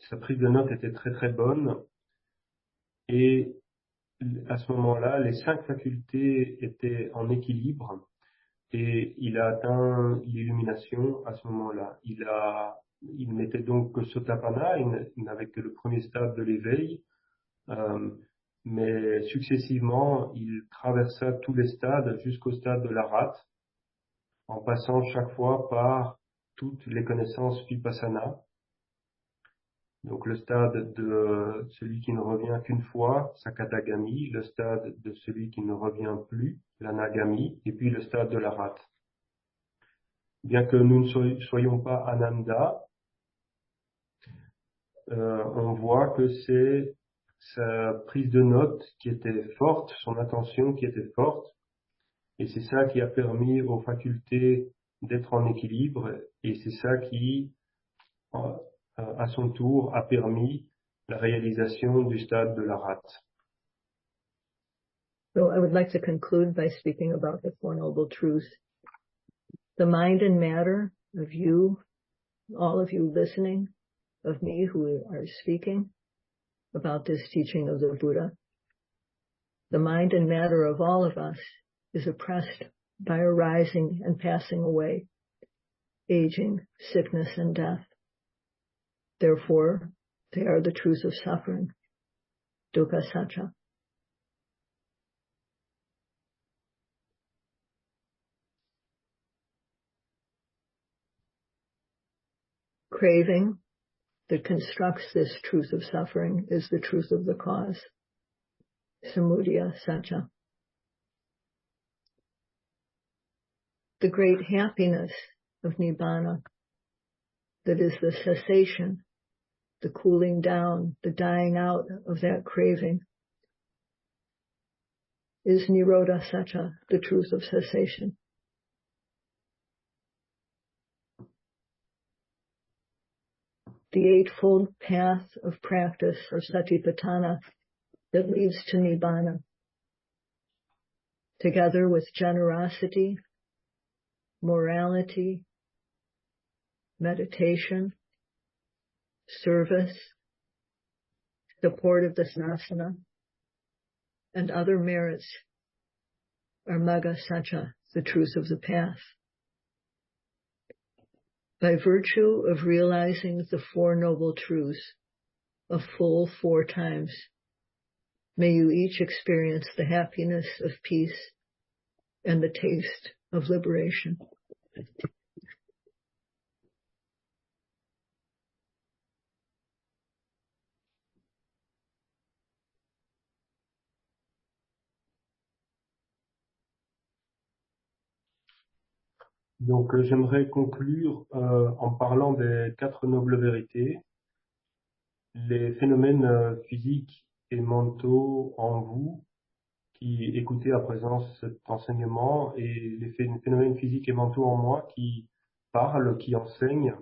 sa prise de note était très très bonne. Et à ce moment-là, les 5 facultés étaient en équilibre. Et il a atteint l'illumination à ce moment-là. Il n'était donc que Sotapanna, il n'avait que le premier stade de l'éveil, mais successivement, il traversa tous les stades jusqu'au stade de l'Arat, en passant chaque fois par toutes les connaissances Vipassana. Donc le stade de celui qui ne revient qu'une fois, Sakadagami, le stade de celui qui ne revient plus, l'Anagami, et puis le stade de l'Arat. Bien que nous ne soyons pas Ananda, on voit que c'est sa prise de note qui était forte, son attention qui était forte, et c'est ça qui a permis aux facultés d'être en équilibre, et c'est ça qui, à son tour, a permis la réalisation du stade de l'Arat. So I would like to conclude by speaking about the Four Noble Truths. The mind and matter of you, all of you listening, of me who are speaking about this teaching of the Buddha, the mind and matter of all of us is oppressed by arising and passing away, aging, sickness, and death. Therefore, they are the truth of suffering, dukkha sacca. Craving that constructs this truth of suffering is the truth of the cause, samudaya sacca. The great happiness of Nibbana, that is the cessation, the cooling down, the dying out of that craving, is Nirodha Sacca, the truth of cessation. The eightfold path of practice, or Satipatthana, that leads to Nibbana, together with generosity, morality, meditation, service, support of the sasana, and other merits, are Magga Sacca, the truth of the path. By virtue of realizing the Four Noble Truths a full 4 times, may you each experience the happiness of peace and the taste of liberation. Donc, j'aimerais conclure en parlant des 4 nobles vérités, les phénomènes physiques et mentaux en vous qui écoutez à présent cet enseignement et les phénomènes physiques et mentaux en moi qui parlent, qui enseignent,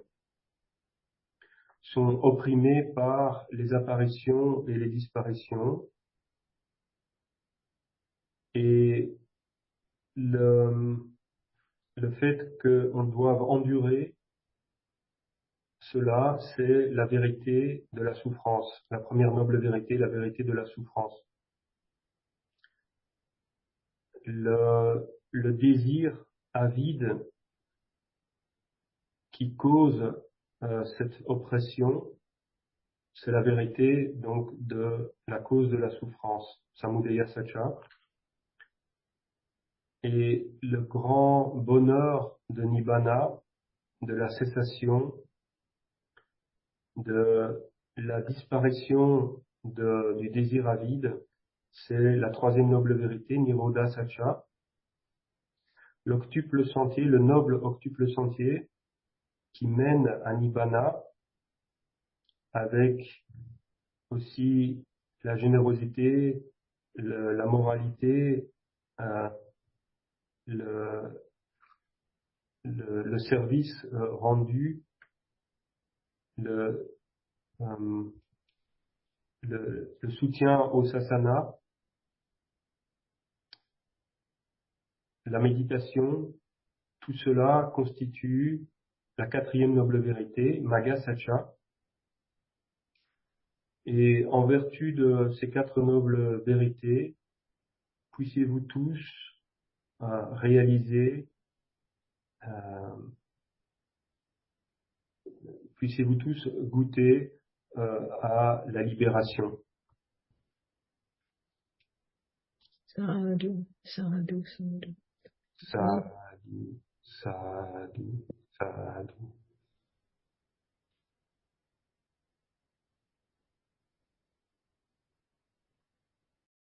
sont opprimés par les apparitions et les disparitions. Et le fait qu'on doive endurer cela, c'est la vérité de la souffrance. La première noble vérité, la vérité de la souffrance. Le désir avide qui cause cette oppression, c'est la vérité donc de la cause de la souffrance, samudaya sacca. Et le grand bonheur de Nibbana, de la cessation, de la disparition du désir avide, c'est la troisième noble vérité, Nirodha Sacca. L'octuple sentier, le noble octuple sentier qui mène à Nibbana avec aussi la générosité, la moralité, le service rendu, le soutien au sasana, la méditation, tout cela constitue la quatrième noble vérité, Magga Sacca. Et en vertu de ces 4 nobles vérités, puissiez-vous tous réaliser, puissiez-vous tous goûter à la libération. Sadhu, sadhu, sadhu. Sadhu, sadhu, sadhu.